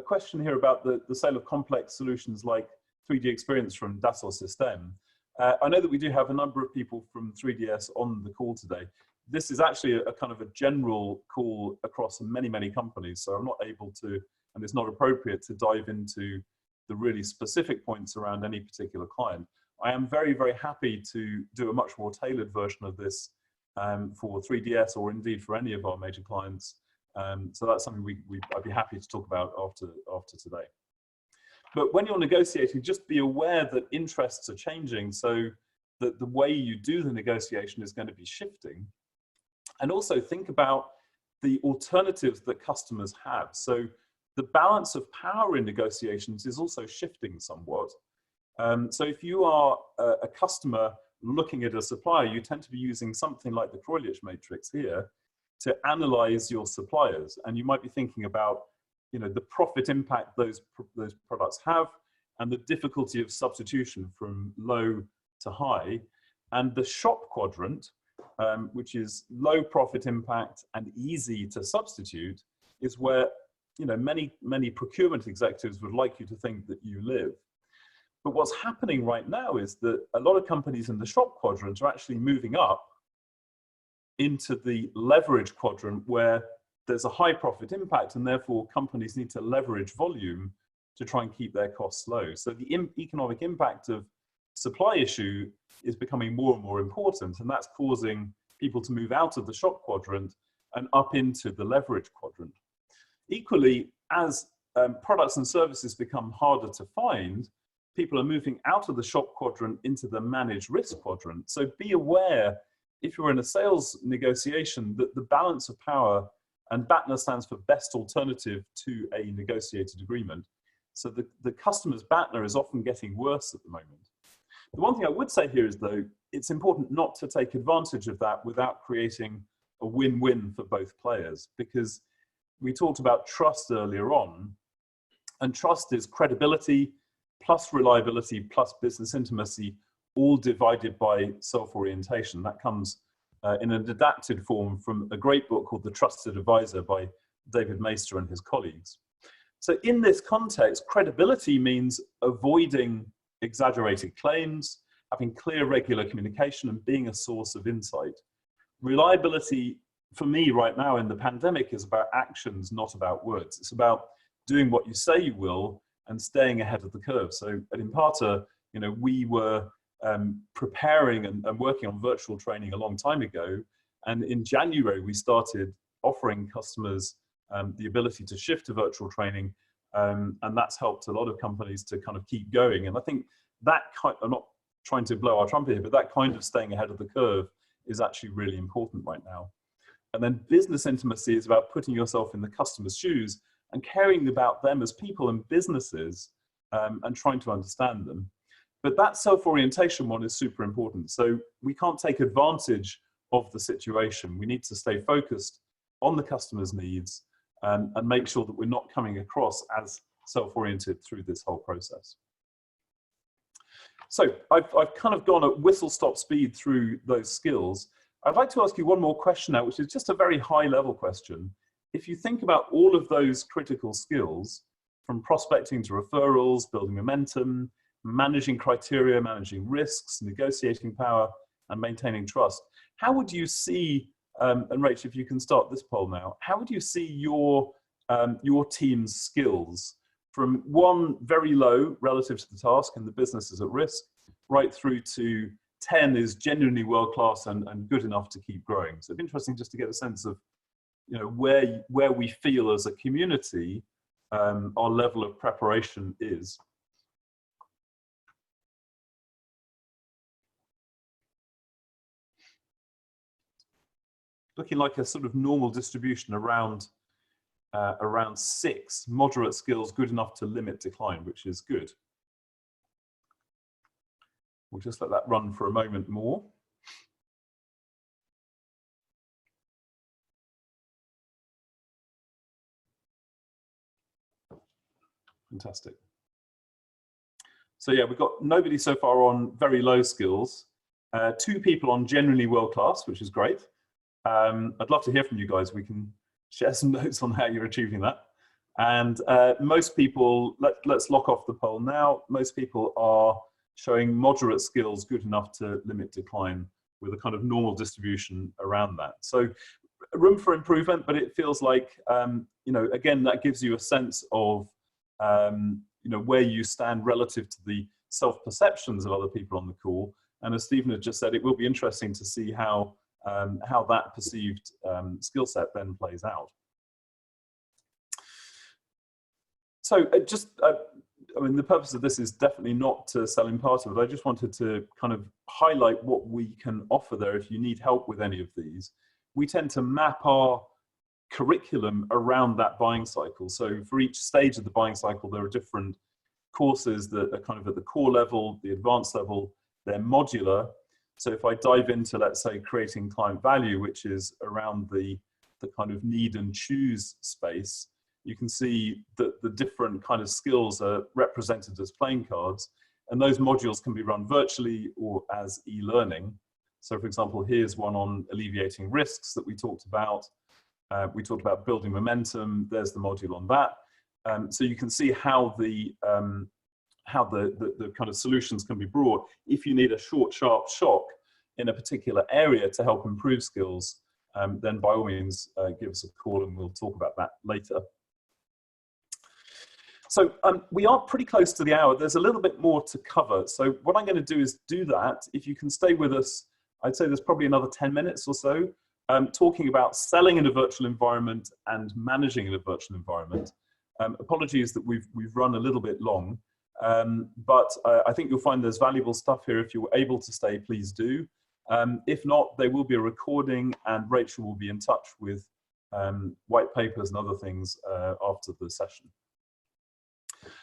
question here about the sale of complex solutions like 3D Experience from Dassault Systèmes. I know that we do have a number of people from 3DS on the call today. This is actually a kind of a general call across many, many companies, so I'm not able to, and it's not appropriate to dive into the really specific points around any particular client. I am very, very happy to do a much more tailored version of this for 3DS or indeed for any of our major clients. So that's something I'd be happy to talk about after today. But when you're negotiating, just be aware that interests are changing, so that the way you do the negotiation is going to be shifting. And also think about the alternatives that customers have. So the balance of power in negotiations is also shifting somewhat. So if you are a customer looking at a supplier, you tend to be using something like the Kreulich matrix here to analyze your suppliers. And you might be thinking about, you know, the profit impact those products have and the difficulty of substitution from low to high. And the shop quadrant, which is low profit impact and easy to substitute, is where, you know, many procurement executives would like you to think that you live. But what's happening right now is that a lot of companies in the shop quadrant are actually moving up into the leverage quadrant, where there's a high profit impact, and therefore companies need to leverage volume to try and keep their costs low. So the economic impact of supply issue is becoming more and more important, and that's causing people to move out of the shock quadrant and up into the leverage quadrant. Equally, as products and services become harder to find, people are moving out of the shock quadrant into the managed risk quadrant. So be aware, if you're in a sales negotiation, that the balance of power, and BATNA stands for best alternative to a negotiated agreement. So the customer's BATNA is often getting worse at the moment. The one thing I would say here is, though, it's important not to take advantage of that without creating a win-win for both players, because we talked about trust earlier on, and trust is credibility plus reliability plus business intimacy, all divided by self-orientation. That comes in an adapted form from a great book called The Trusted Advisor by David Maister and his colleagues. So in this context, credibility means avoiding exaggerated claims, having clear, regular communication, and being a source of insight. Reliability, for me right now in the pandemic, is about actions, not about words. It's about doing what you say you will and staying ahead of the curve. So at Imparta, we were preparing and working on virtual training a long time ago. And in January, we started offering customers the ability to shift to virtual training. And that's helped a lot of companies to kind of keep going. And I think that I'm not trying to blow our trumpet here, but that kind of staying ahead of the curve is actually really important right now. And then business intimacy is about putting yourself in the customer's shoes and caring about them as people and businesses, and trying to understand them. But that self-orientation one is super important. So we can't take advantage of the situation. We need to stay focused on the customer's needs and make sure that we're not coming across as self-oriented through this whole process. So I've kind of gone at whistle-stop speed through those skills. I'd like to ask you one more question now, which is just a very high-level question. If you think about all of those critical skills, from prospecting to referrals, building momentum, managing criteria, managing risks, negotiating power, and maintaining trust, how would you see, and Rach, if you can start this poll now, how would you see your team's skills from one very low relative to the task and the business is at risk, right through to 10 is genuinely world-class and good enough to keep growing? So it'd be interesting just to get a sense of where we feel as a community our level of preparation is. Looking like a sort of normal distribution around 6, moderate skills, good enough to limit decline, which is good. We'll just let that run for a moment more. Fantastic. So yeah, we've got nobody so far on very low skills, 2 people on genuinely world class, which is great. I'd love to hear from you guys. We can share some notes on how you're achieving that. And most people, let's lock off the poll now. Most people are showing moderate skills, good enough to limit decline, with a kind of normal distribution around that. So room for improvement, but it feels like, again, that gives you a sense of, where you stand relative to the self-perceptions of other people on the call. And as Stephen had just said, it will be interesting to see how that perceived skill set then plays out. So the purpose of this is definitely not to sell Imparta, but I just wanted to kind of highlight what we can offer there if you need help with any of these. We tend to map our curriculum around that buying cycle. So for each stage of the buying cycle, there are different courses that are kind of at the core level, the advanced level, they're modular. So if I dive into, let's say, creating client value, which is around the kind of need and choose space, you can see that the different kind of skills are represented as playing cards, and those modules can be run virtually or as e-learning. So for example, here's one on alleviating risks that we talked about. We talked about building momentum. There's the module on that. So you can see how the kind of solutions can be brought if you need a short, sharp shock in a particular area to help improve skills. then by all means give us a call and we'll talk about that later. So we are pretty close to the hour. There's a little bit more to cover. So what I'm going to do is do that. If you can stay with us, I'd say there's probably another 10 minutes or so, talking about selling in a virtual environment and managing in a virtual environment. Apologies that we've run a little bit long, but I think you'll find there's valuable stuff here. If you're able to stay, please do. If not, there will be a recording and Rachel will be in touch with white papers and other things after the session.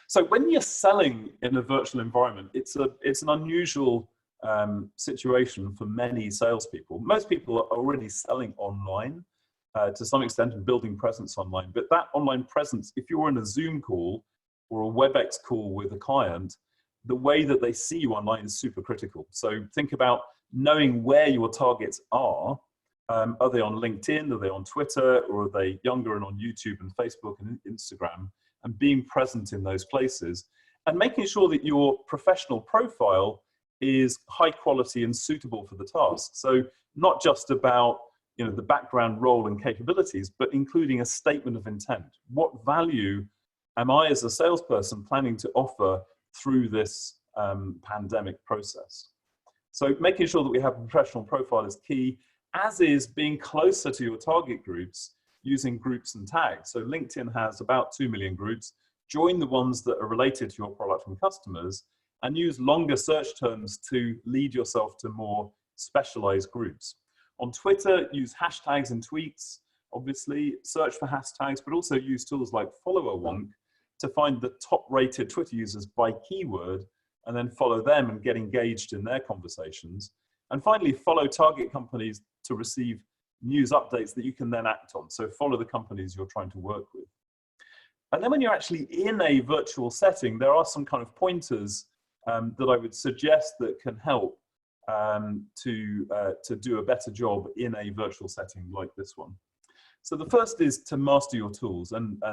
So when you're selling in a virtual environment, it's an unusual situation for many salespeople. Most people are already selling online to some extent and building presence online, but that online presence, if you're in a Zoom call or a WebEx call with a client, the way that they see you online is super critical. So think about knowing where your targets are. Are they on LinkedIn? Are they on Twitter? Or are they younger and on YouTube and Facebook and Instagram? And being present in those places and making sure that your professional profile is high quality and suitable for the task. So not just about the background, role and capabilities, but including a statement of intent. What value am I as a salesperson planning to offer through this pandemic process? So making sure that we have a professional profile is key, as is being closer to your target groups using groups and tags. So LinkedIn has about 2 million groups. Join the ones that are related to your product and customers and use longer search terms to lead yourself to more specialized groups. On Twitter, use hashtags and tweets, obviously, search for hashtags, but also use tools like FollowerWonk to find the top rated Twitter users by keyword and then follow them and get engaged in their conversations. And finally, follow target companies to receive news updates that you can then act on. So follow the companies you're trying to work with. And then when you're actually in a virtual setting, there are some kind of pointers that I would suggest that can help to do a better job in a virtual setting like this one. So the first is to master your tools. And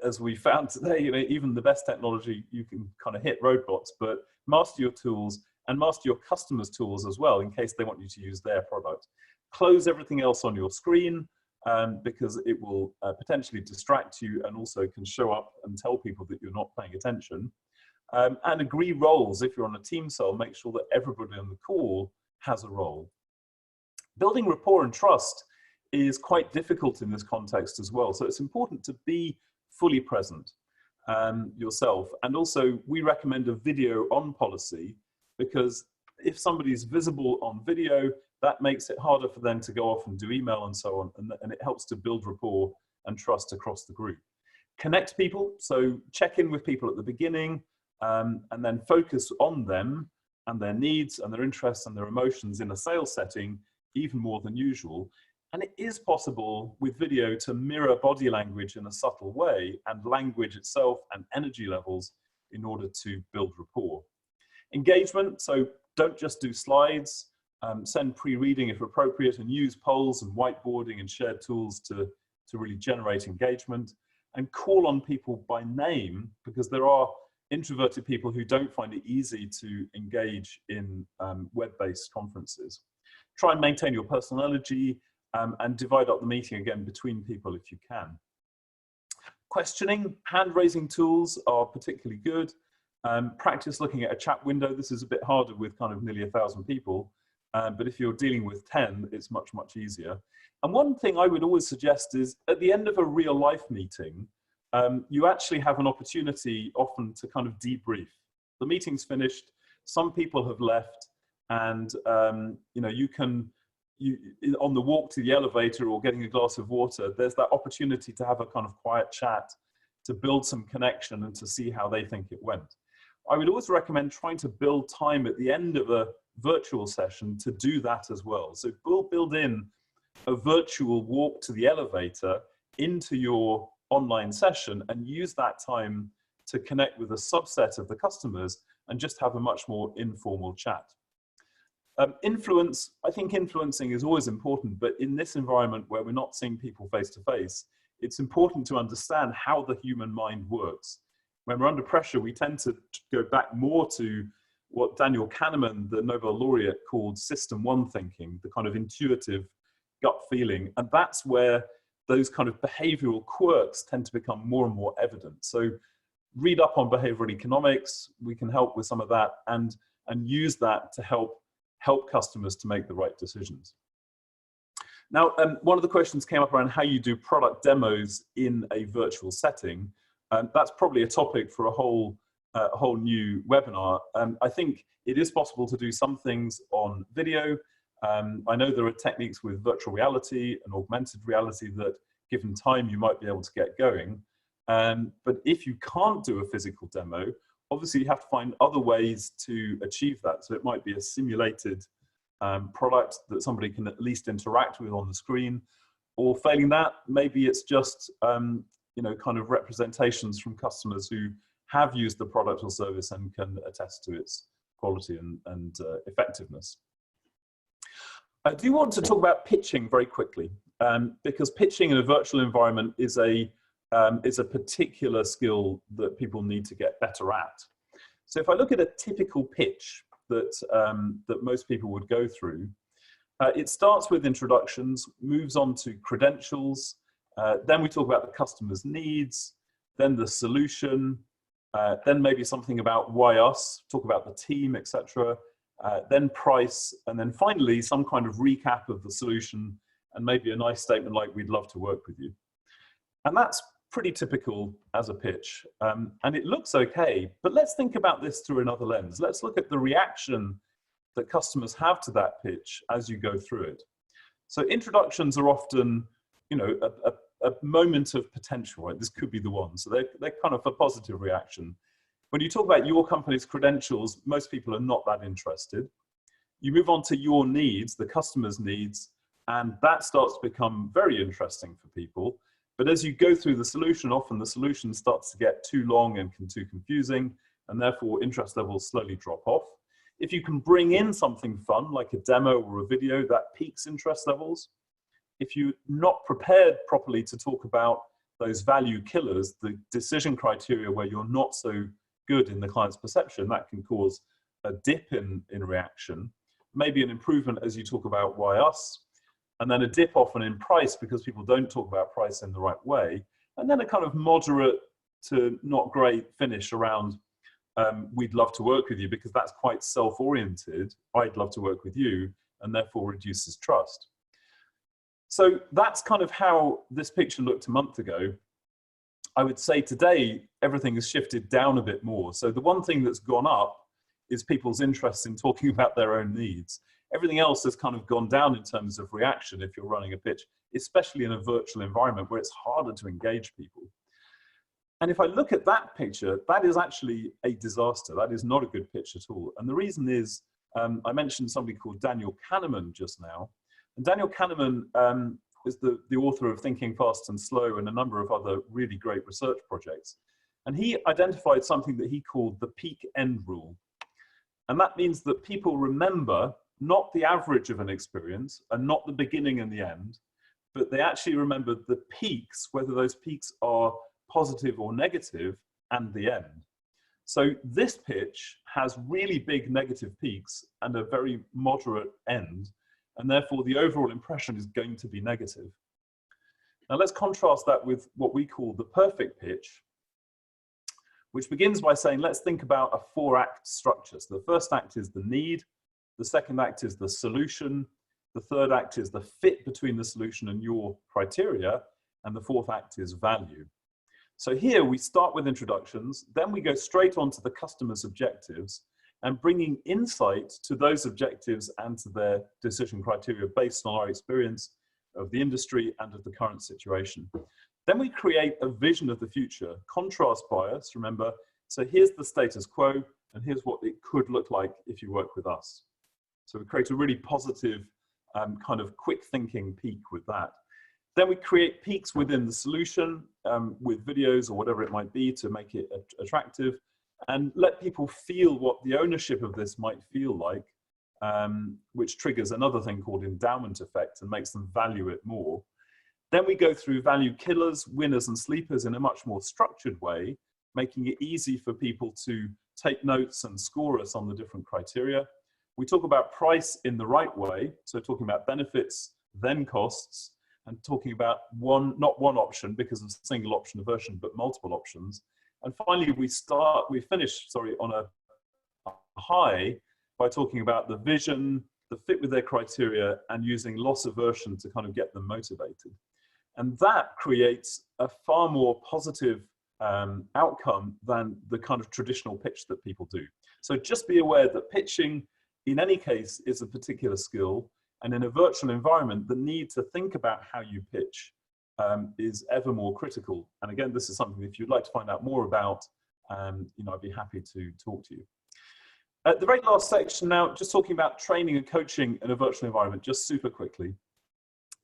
as we found today, even the best technology, you can kind of hit roadblocks, but master your tools and master your customers' tools as well in case they want you to use their product. Close everything else on your screen because it will potentially distract you and also can show up and tell people that you're not paying attention. And agree roles. If you're on a team cell, make sure that everybody on the call has a role. Building rapport and trust is quite difficult in this context as well. So it's important to be fully present yourself. And also we recommend a video on policy, because if somebody's visible on video, that makes it harder for them to go off and do email and so on, and it helps to build rapport and trust across the group. Connect people, so check in with people at the beginning, and then focus on them and their needs and their interests and their emotions in a sales setting, even more than usual. And it is possible with video to mirror body language in a subtle way and language itself and energy levels in order to build rapport. Engagement, so don't just do slides, send pre-reading if appropriate, and use polls and whiteboarding and shared tools to really generate engagement. And call on people by name, because there are introverted people who don't find it easy to engage in web-based conferences. Try and maintain your personality and divide up the meeting again between people if you can. Questioning, hand-raising tools are particularly good. Practice looking at a chat window. This is a bit harder with kind of nearly 1,000 people, but if you're dealing with 10, it's much, much easier. And one thing I would always suggest is at the end of a real life meeting, you actually have an opportunity often to kind of debrief. The meeting's finished, some people have left, and you can, on the walk to the elevator or getting a glass of water, there's that opportunity to have a kind of quiet chat, to build some connection and to see how they think it went. I would always recommend trying to build time at the end of a virtual session to do that as well. So we'll build in a virtual walk to the elevator into your online session and use that time to connect with a subset of the customers and just have a much more informal chat. Influence, I think influencing is always important, but in this environment where we're not seeing people face to face, it's important to understand how the human mind works. When we're under pressure, we tend to go back more to what Daniel Kahneman, the Nobel laureate, called system one thinking, the kind of intuitive gut feeling. And that's where those kind of behavioral quirks tend to become more and more evident. So read up on behavioral economics. We can help with some of that and use that to help customers to make the right decisions. Now, one of the questions came up around how you do product demos in a virtual setting. That's probably a topic for a whole new webinar. I think it is possible to do some things on video. I know there are techniques with virtual reality and augmented reality that, given time, you might be able to get going. But if you can't do a physical demo, obviously you have to find other ways to achieve that. So it might be a simulated product that somebody can at least interact with on the screen, or failing that, maybe it's just you know, kind of representations from customers who have used the product or service and can attest to its quality and effectiveness. I do want to talk about pitching very quickly, because pitching in a virtual environment is a particular skill that people need to get better at. So if I look at a typical pitch that most people would go through, it starts with introductions, moves on to credentials, then we talk about the customer's needs, then the solution, then maybe something about why us, talk about the team, etc. Then price, and then finally some kind of recap of the solution and maybe a nice statement like, we'd love to work with you. And that's pretty typical as a pitch, and it looks okay, but let's think about this through another lens. Let's look at the reaction that customers have to that pitch as you go through it. So introductions are often, you know, a moment of potential, right? This could be the one. So they're kind of a positive reaction. When you talk about your company's credentials, most people are not that interested. You move on to your needs, the customer's needs, and that starts to become very interesting for people. But as you go through the solution, often the solution starts to get too long and too confusing, and therefore interest levels slowly drop off. If you can bring in something fun, like a demo or a video, that piques interest levels. If you're not prepared properly to talk about those value killers, the decision criteria where you're not so good in the client's perception, that can cause a dip in reaction, maybe an improvement as you talk about why us, and then a dip often in price because people don't talk about price in the right way, and then a kind of moderate to not great finish around we'd love to work with you, because that's quite self-oriented, I'd love to work with you, and therefore reduces trust. So that's kind of how this picture looked a month ago. I would say today, everything has shifted down a bit more. So the one thing that's gone up is people's interest in talking about their own needs. Everything else has kind of gone down in terms of reaction if you're running a pitch, especially in a virtual environment where it's harder to engage people. And if I look at that picture, that is actually a disaster. That is not a good pitch at all. And the reason is, I mentioned somebody called Daniel Kahneman just now. And Daniel Kahneman is the author of Thinking Fast and Slow and a number of other really great research projects. And he identified something that he called the peak end rule. And that means that people remember not the average of an experience and not the beginning and the end, but they actually remember the peaks, whether those peaks are positive or negative, and the end. So this pitch has really big negative peaks and a very moderate end, and therefore the overall impression is going to be negative. Now let's contrast that with what we call the perfect pitch, which begins by saying, let's think about a 4-act structure. So the first act is the need, the second act is the solution, the third act is the fit between the solution and your criteria, and the fourth act is value. So here we start with introductions, then we go straight on to the customer's objectives and bringing insight to those objectives and to their decision criteria based on our experience of the industry and of the current situation. Then we create a vision of the future, contrast bias, remember, so here's the status quo and here's what it could look like if you work with us. So we create a really positive kind of quick thinking peak with that. Then we create peaks within the solution with videos or whatever it might be to make it attractive, and let people feel what the ownership of this might feel like, which triggers another thing called endowment effect and makes them value it more. Then we go through value killers, winners and sleepers in a much more structured way, making it easy for people to take notes and score us on the different criteria. We talk about price in the right way, so talking about benefits, then costs, and talking about not one option because of single option aversion, but multiple options. And finally, we finish on a high by talking about the vision, the fit with their criteria, and using loss aversion to kind of get them motivated. And that creates a far more positive outcome than the kind of traditional pitch that people do. So just be aware that pitching, in any case, is a particular skill. And in a virtual environment, the need to think about how you pitch is ever more critical. And again, this is something, if you'd like to find out more about, I'd be happy to talk to you. At the very last section now, just talking about training and coaching in a virtual environment, just super quickly.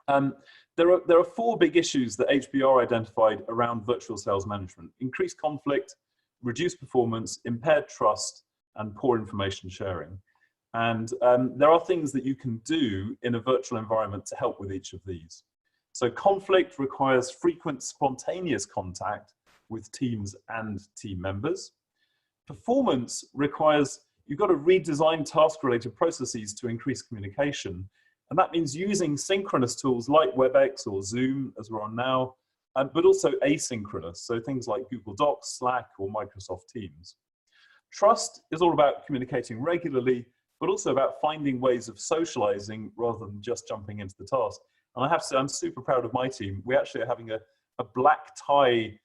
There are 4 big issues that HBR identified around virtual sales management: increased conflict, reduced performance, impaired trust, and poor information sharing. And there are things that you can do in a virtual environment to help with each of these. So conflict requires frequent spontaneous contact with teams and team members. Performance requires, you've got to redesign task-related processes to increase communication. And that means using synchronous tools like WebEx or Zoom, as we're on now, but also asynchronous, so things like Google Docs, Slack, or Microsoft Teams. Trust is all about communicating regularly, but also about finding ways of socializing rather than just jumping into the task. And I have to say, I'm super proud of my team. We actually are having a black tie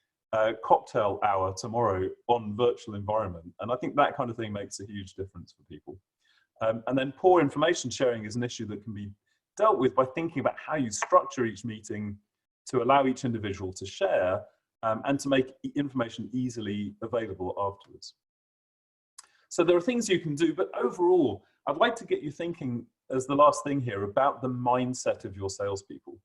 cocktail hour tomorrow on virtual environment. And I think that kind of thing makes a huge difference for people. And then poor information sharing is an issue that can be dealt with by thinking about how you structure each meeting to allow each individual to share and to make information easily available afterwards. So there are things you can do, but overall, I'd like to get you thinking as the last thing here about the mindset of your salespeople.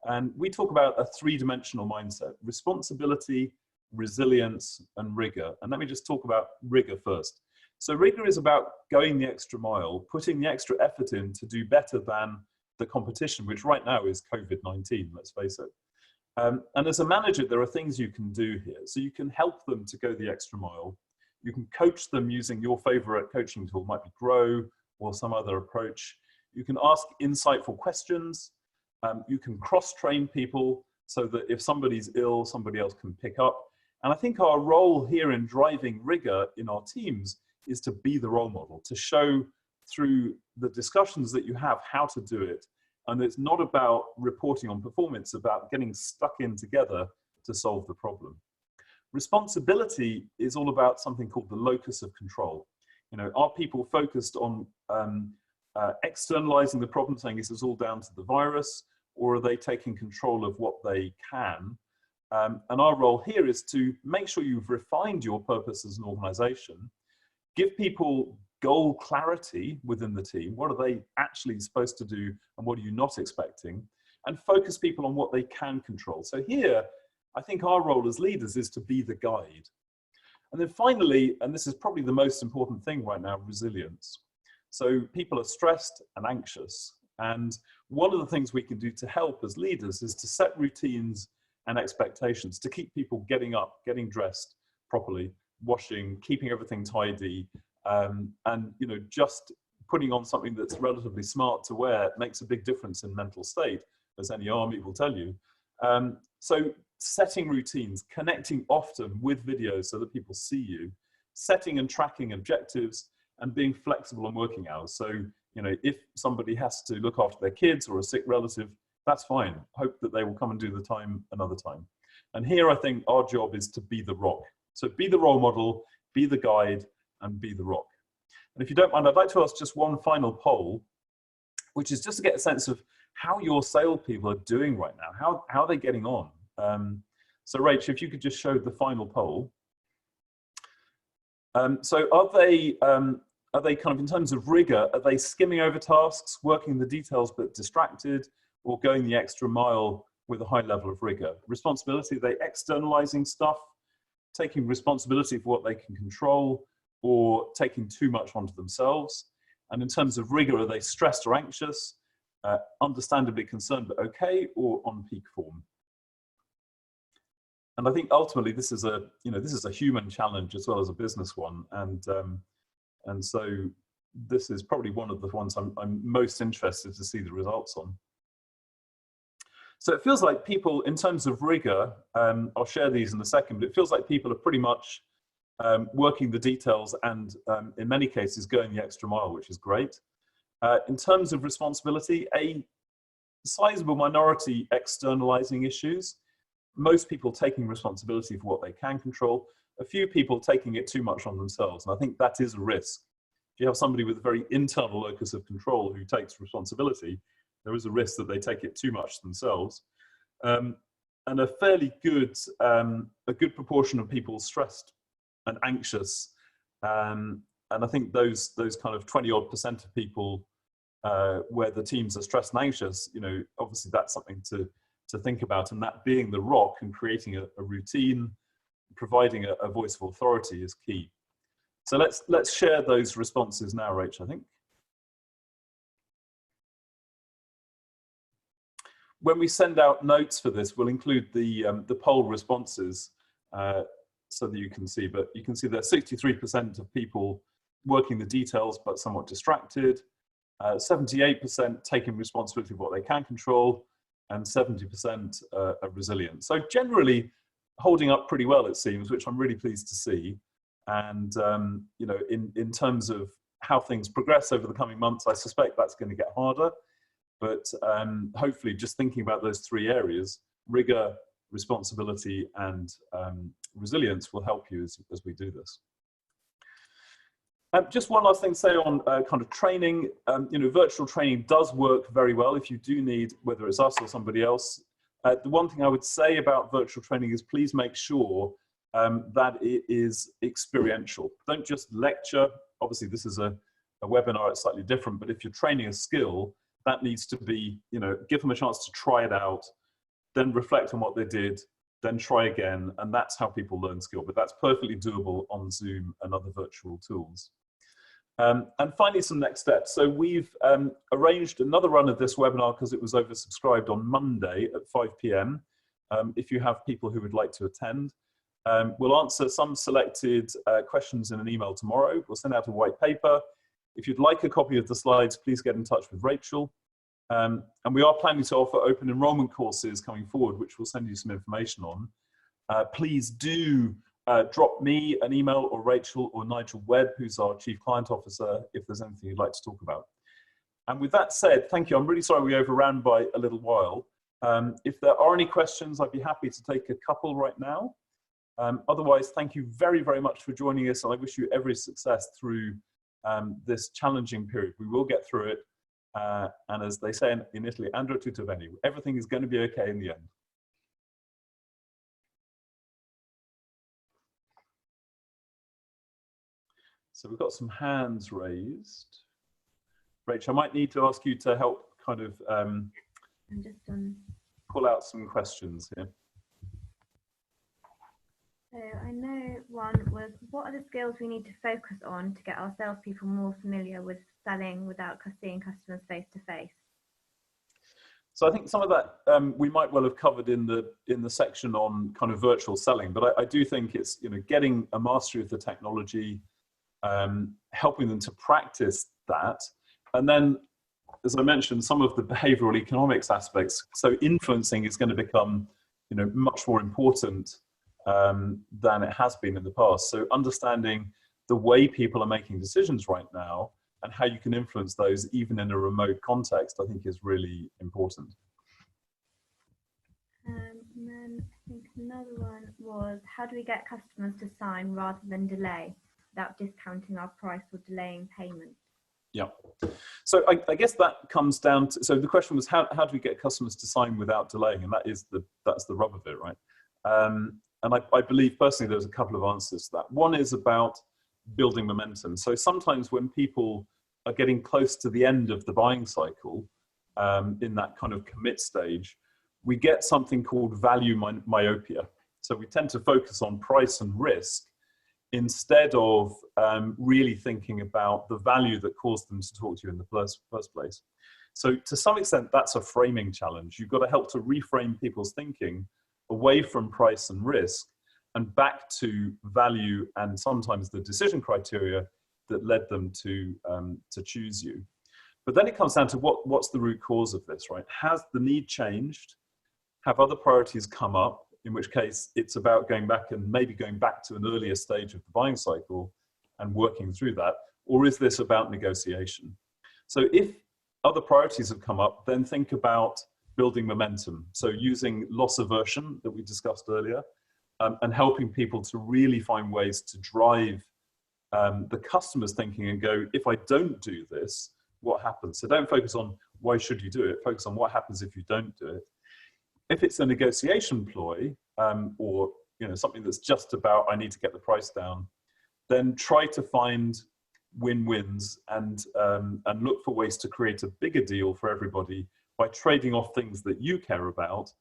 And we talk about a 3-dimensional mindset: responsibility, resilience, and rigor. And let me just talk about rigor first. So rigor is about going the extra mile, putting the extra effort in to do better than the competition, which right now is COVID-19, let's face it. And as a manager, there are things you can do here. So you can help them to go the extra mile. You can coach them using your favorite coaching tool, might be Grow or some other approach. You can ask insightful questions. You can cross-train people so that if somebody's ill, somebody else can pick up. And I think our role here in driving rigor in our teams is to be the role model, to show through the discussions that you have how to do it. And it's not about reporting on performance, it's about getting stuck in together to solve the problem. Responsibility is all about something called the locus of control. Are people focused on externalizing the problem, saying this is all down to the virus, or are they taking control of what they can? And our role here is to make sure you've refined your purpose as an organization, give people goal clarity within the team. What are they actually supposed to do and what are you not expecting? And focus people on what they can control. So here, I think our role as leaders is to be the guide. And then finally, and this is probably the most important thing right now, resilience. So people are stressed and anxious. And one of the things we can do to help as leaders is to set routines and expectations, to keep people getting up, getting dressed properly, washing, keeping everything tidy, and just putting on something that's relatively smart to wear makes a big difference in mental state, as any army will tell you. So setting routines, connecting often with videos so that people see you, setting and tracking objectives, and being flexible on working hours. So, if somebody has to look after their kids or a sick relative, that's fine. Hope that they will come and do the time another time. And here I think our job is to be the rock. So be the role model, be the guide, and be the rock. And if you don't mind, I'd like to ask just one final poll, which is just to get a sense of how your salespeople are doing right now. How are they getting on? So Rach, if you could just show the final poll. So are they kind of, in terms of rigor, are they skimming over tasks, working the details but distracted, or going the extra mile with a high level of rigor? Responsibility, are they externalizing stuff, taking responsibility for what they can control, or taking too much onto themselves? And in terms of rigor, are they stressed or anxious, understandably concerned but okay, or on peak form? And I think ultimately this is a human challenge as well as a business one, and so this is probably one of the ones I'm most interested to see the results on. So it feels like people, in terms of rigor, I'll share these in a second, but it feels like people are pretty much working the details and in many cases going the extra mile, which is great. In terms of responsibility, a sizable minority externalizing issues, most people taking responsibility for what they can control, a few people taking it too much on themselves, and I think that is a risk. If you have somebody with a very internal locus of control who takes responsibility, there is a risk that they take it too much themselves. And a fairly good, a good proportion of people stressed and anxious. And I think those kind of 20-odd% of people where the teams are stressed and anxious, obviously that's something to think about, and that being the rock and creating a routine, providing a voice of authority is key. So let's share those responses now, Rach, I think. When we send out notes for this, we'll include the poll responses so that you can see, but you can see that 63% of people working the details but somewhat distracted, 78% taking responsibility for what they can control, and 70% are resilient. So generally holding up pretty well, it seems, which I'm really pleased to see. And in terms of how things progress over the coming months, I suspect that's going to get harder. But hopefully just thinking about those three areas, rigor, responsibility, and resilience will help you as we do this. Just one last thing to say on kind of training. Virtual training does work very well if you do need, whether it's us or somebody else. The one thing I would say about virtual training is please make sure that it is experiential. Don't just lecture. Obviously, this is a webinar, it's slightly different, but if you're training a skill, that needs to be, give them a chance to try it out, then reflect on what they did, then try again, and that's how people learn skill. But that's perfectly doable on Zoom and other virtual tools. And finally, some next steps. So we've arranged another run of this webinar because it was oversubscribed on Monday at 5 p.m. If you have people who would like to attend. We'll answer some selected questions in an email tomorrow. We'll send out a white paper. If you'd like a copy of the slides, please get in touch with Rachel. And we are planning to offer open enrollment courses coming forward, which we'll send you some information on. Please do drop me an email, or Rachel, or Nigel Webb, who's our Chief Client Officer, if there's anything you'd like to talk about. And with that said, thank you. I'm really sorry we overran by a little while. If there are any questions, I'd be happy to take a couple right now. Otherwise, thank you very, very much for joining us, and I wish you every success through this challenging period. We will get through it. And as they say in Italy, andrà tutto bene. Everything is going to be okay in the end. So we've got some hands raised. Rach, I might need to ask you to help kind of pull out some questions here. So I know one was, what are the skills we need to focus on to get our salespeople more familiar with selling without seeing customers face to face? So I think some of that we might well have covered in the section on kind of virtual selling, but I do think it's getting a mastery of the technology, helping them to practice that, and then, as I mentioned, some of the behavioral economics aspects. So influencing is going to become much more important than it has been in the past. So understanding the way people are making decisions right now and how you can influence those even in a remote context, I think is really important. And then I think another one was, how do we get customers to sign rather than delay without discounting our price or delaying payment? Yeah. So I guess that comes down to, so the question was how do we get customers to sign without delaying? And that's the rub of it, right? And I believe personally there's a couple of answers to that. One is about building momentum. So sometimes when people are getting close to the end of the buying cycle, in that kind of commit stage, we get something called value myopia. So we tend to focus on price and risk instead of really thinking about the value that caused them to talk to you in the first place. So to some extent, that's a framing challenge. You've got to help to reframe people's thinking away from price and risk and back to value and sometimes the decision criteria that led them to choose you. But then it comes down to what's the root cause of this, right? Has the need changed? Have other priorities come up? In which case it's about going back to an earlier stage of the buying cycle and working through that. Or is this about negotiation? So if other priorities have come up, then think about building momentum. So using loss aversion that we discussed earlier, and helping people to really find ways to drive the customer's thinking and go, if I don't do this, what happens? So don't focus on why should you do it, focus on what happens if you don't do it. If it's a negotiation ploy, or something that's just about I need to get the price down, then try to find win-wins and look for ways to create a bigger deal for everybody by trading off things that you care about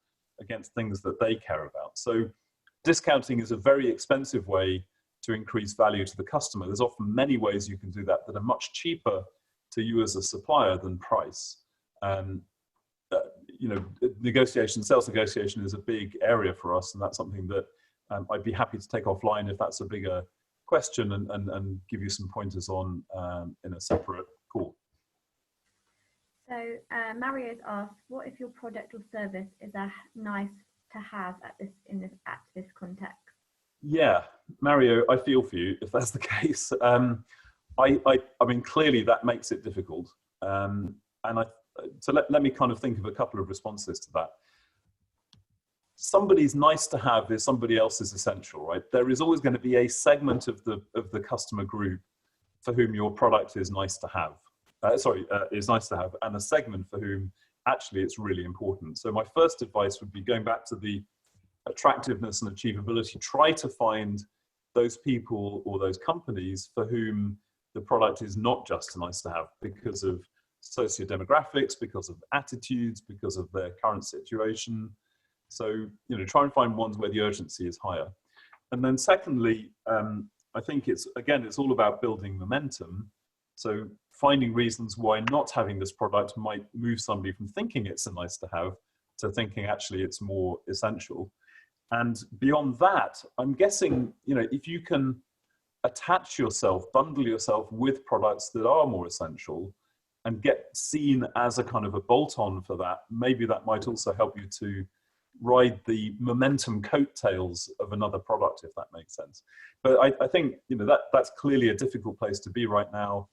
against things that they care about. So discounting is a very expensive way to increase value to the customer. There's often many ways you can do that that are much cheaper to you as a supplier than price. Negotiation, sales negotiation is a big area for us, and that's something that I'd be happy to take offline if that's a bigger question and give you some pointers on in a separate call. So Mario's asked, what if your product or service is a nice to have at this context? Yeah, Mario, I feel for you if that's the case. I mean, clearly that makes it difficult. So let me kind of think of a couple of responses to that. Somebody's nice to have is somebody else's essential, right? There is always going to be a segment of the customer group for whom your product is nice to have. Is nice to have, and a segment for whom actually it's really important. So my first advice would be going back to the attractiveness and achievability. Try to find those people or those companies for whom the product is not just nice to have because of socio-demographics, because of attitudes, because of their current situation. So, try and find ones where the urgency is higher. And then secondly, I think it's all about building momentum. So finding reasons why not having this product might move somebody from thinking it's a nice to have to thinking actually it's more essential. And beyond that, I'm guessing, if you can attach yourself, bundle yourself with products that are more essential and get seen as a kind of a bolt-on for that, maybe that might also help you to ride the momentum coattails of another product, if that makes sense. But I think, that's clearly a difficult place to be right now.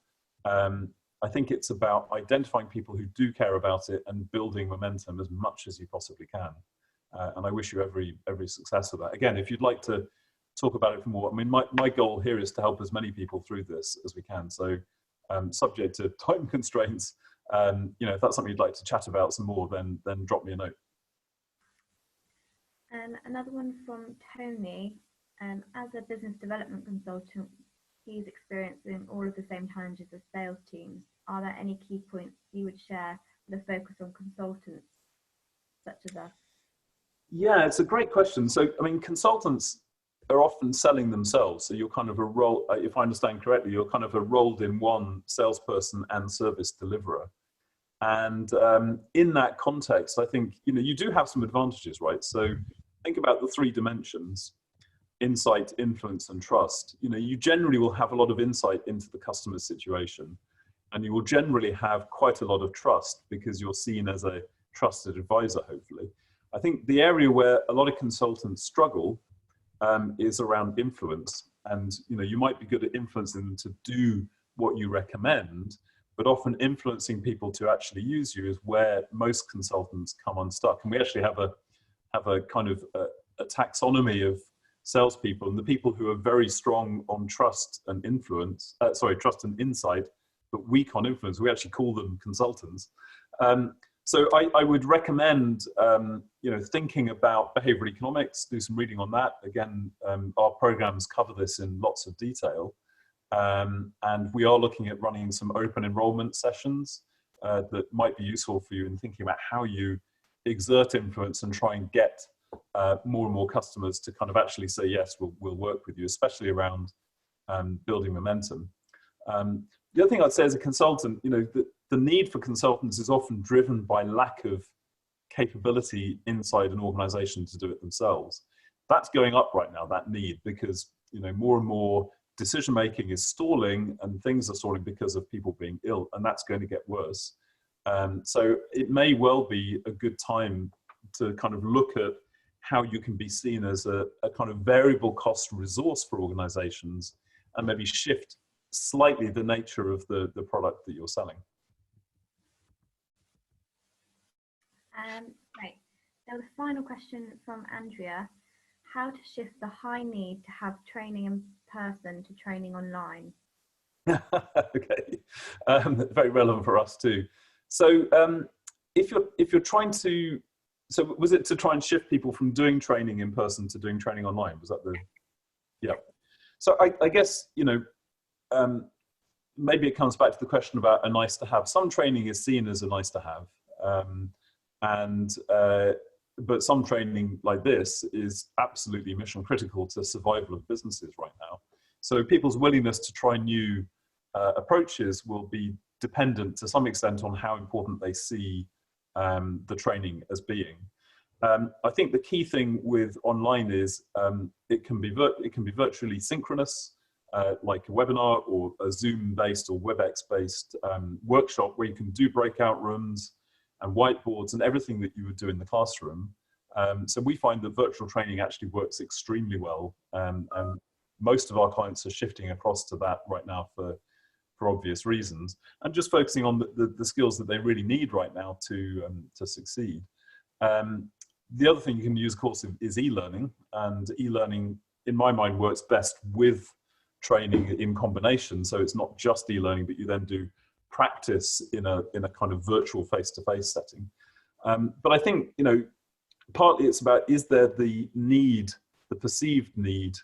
I think it's about identifying people who do care about it and building momentum as much as you possibly can. And I wish you every success with that. Again, if you'd like to talk about it for more, I mean, my goal here is to help as many people through this as we can. So subject to time constraints, if that's something you'd like to chat about some more, then drop me a note. Another one from Tony. As a business development consultant, he's experiencing all of the same challenges as sales teams. Are there any key points you would share with a focus on consultants such as us? Yeah, it's a great question. So, I mean, consultants are often selling themselves. So you're kind of if I understand correctly, you're kind of a rolled in one salesperson and service deliverer. And in that context, I think, you do have some advantages, right? So think about the 3 dimensions: insight, influence, and trust. You generally will have a lot of insight into the customer's situation, and you will generally have quite a lot of trust because you're seen as a trusted advisor, hopefully. I think the area where a lot of consultants struggle is around influence. And, you might be good at influencing them to do what you recommend, but often influencing people to actually use you is where most consultants come unstuck. And we actually have a kind of a taxonomy of salespeople, and the people who are very strong on trust and trust and insight, but weak on influence, we actually call them consultants. So I would recommend, thinking about behavioral economics, do some reading on that. Again, our programs cover this in lots of detail. And we are looking at running some open enrollment sessions that might be useful for you in thinking about how you exert influence and try and get more and more customers to kind of actually say, yes, we'll work with you, especially around building momentum. The other thing I'd say as a consultant, the need for consultants is often driven by lack of capability inside an organization to do it themselves. That's going up right now, that need, because more and more decision making is stalling, and things are stalling because of people being ill, and that's going to get worse. So it may well be a good time to kind of look at how you can be seen as a kind of variable cost resource for organizations, and maybe shift slightly the nature of the product that you're selling. Right. Now the final question from Andrea: how to shift the high need to have training in person to training online? Okay, very relevant for us too. So if you're trying to, so was it to try and shift people from doing training in person to doing training online? Was that the, yeah. So I guess, maybe it comes back to the question about a nice to have. Some training is seen as a nice to have. But some training like this is absolutely mission critical to survival of businesses right now. So people's willingness to try new approaches will be dependent to some extent on how important they see the training as being. I think the key thing with online is it can be virtually synchronous, like a webinar or a Zoom-based or WebEx-based workshop where you can do breakout rooms and whiteboards and everything that you would do in the classroom. So we find that virtual training actually works extremely well, and most of our clients are shifting across to that right now for obvious reasons, and just focusing on the skills that they really need right now to succeed. The other thing you can use, of course, is e-learning, and e-learning, in my mind, works best with training in combination. So it's not just e-learning, but you then do practice in a kind of virtual face-to-face setting. But I think, partly it's about, is there the need, the perceived need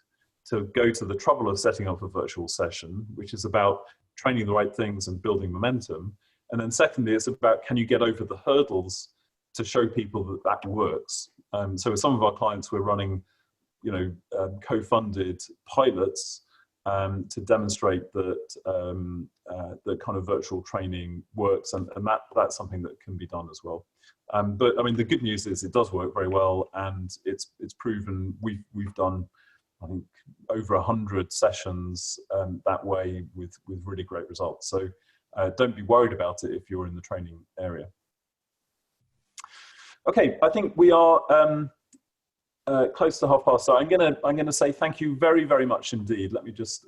to go to the trouble of setting up a virtual session, which is about training the right things and building momentum. And then secondly, it's about, can you get over the hurdles to show people that that works? So with some of our clients, we're running, co-funded pilots to demonstrate that the kind of virtual training works, and that's something that can be done as well. But I mean, the good news is it does work very well, and it's proven. We've done, I think, over 100 sessions that way with really great results. So don't be worried about it if you're in the training area. Okay, I think we are close to past. So I'm gonna say thank you very, very much indeed. Let me just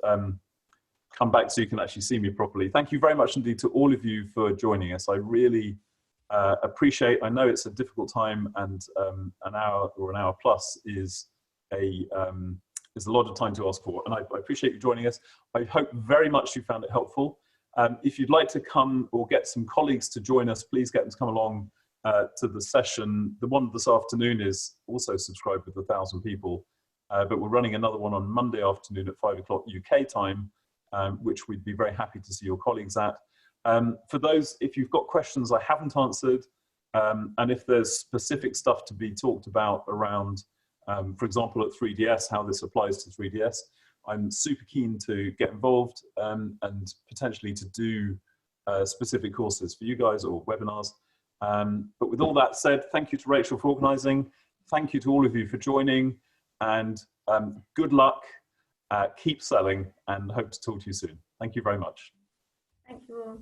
come back so you can actually see me properly. Thank you very much indeed to all of you for joining us. I really appreciate. I know it's a difficult time, and an hour or an hour plus is a lot of time to ask for, and I appreciate you joining us. I hope very much you found it helpful. If you'd like to come or get some colleagues to join us, please get them to come along to the session. The one this afternoon is also subscribed with 1,000 people, but we're running another one on Monday afternoon at 5 o'clock UK time, which we'd be very happy to see your colleagues at. For those, if you've got questions I haven't answered, and if there's specific stuff to be talked about around, for example, at 3DS, how this applies to 3DS, I'm super keen to get involved and potentially to do specific courses for you guys or webinars. But with all that said, thank you to Rachel for organising. Thank you to all of you for joining, and good luck, keep selling, and hope to talk to you soon. Thank you very much. Thank you all.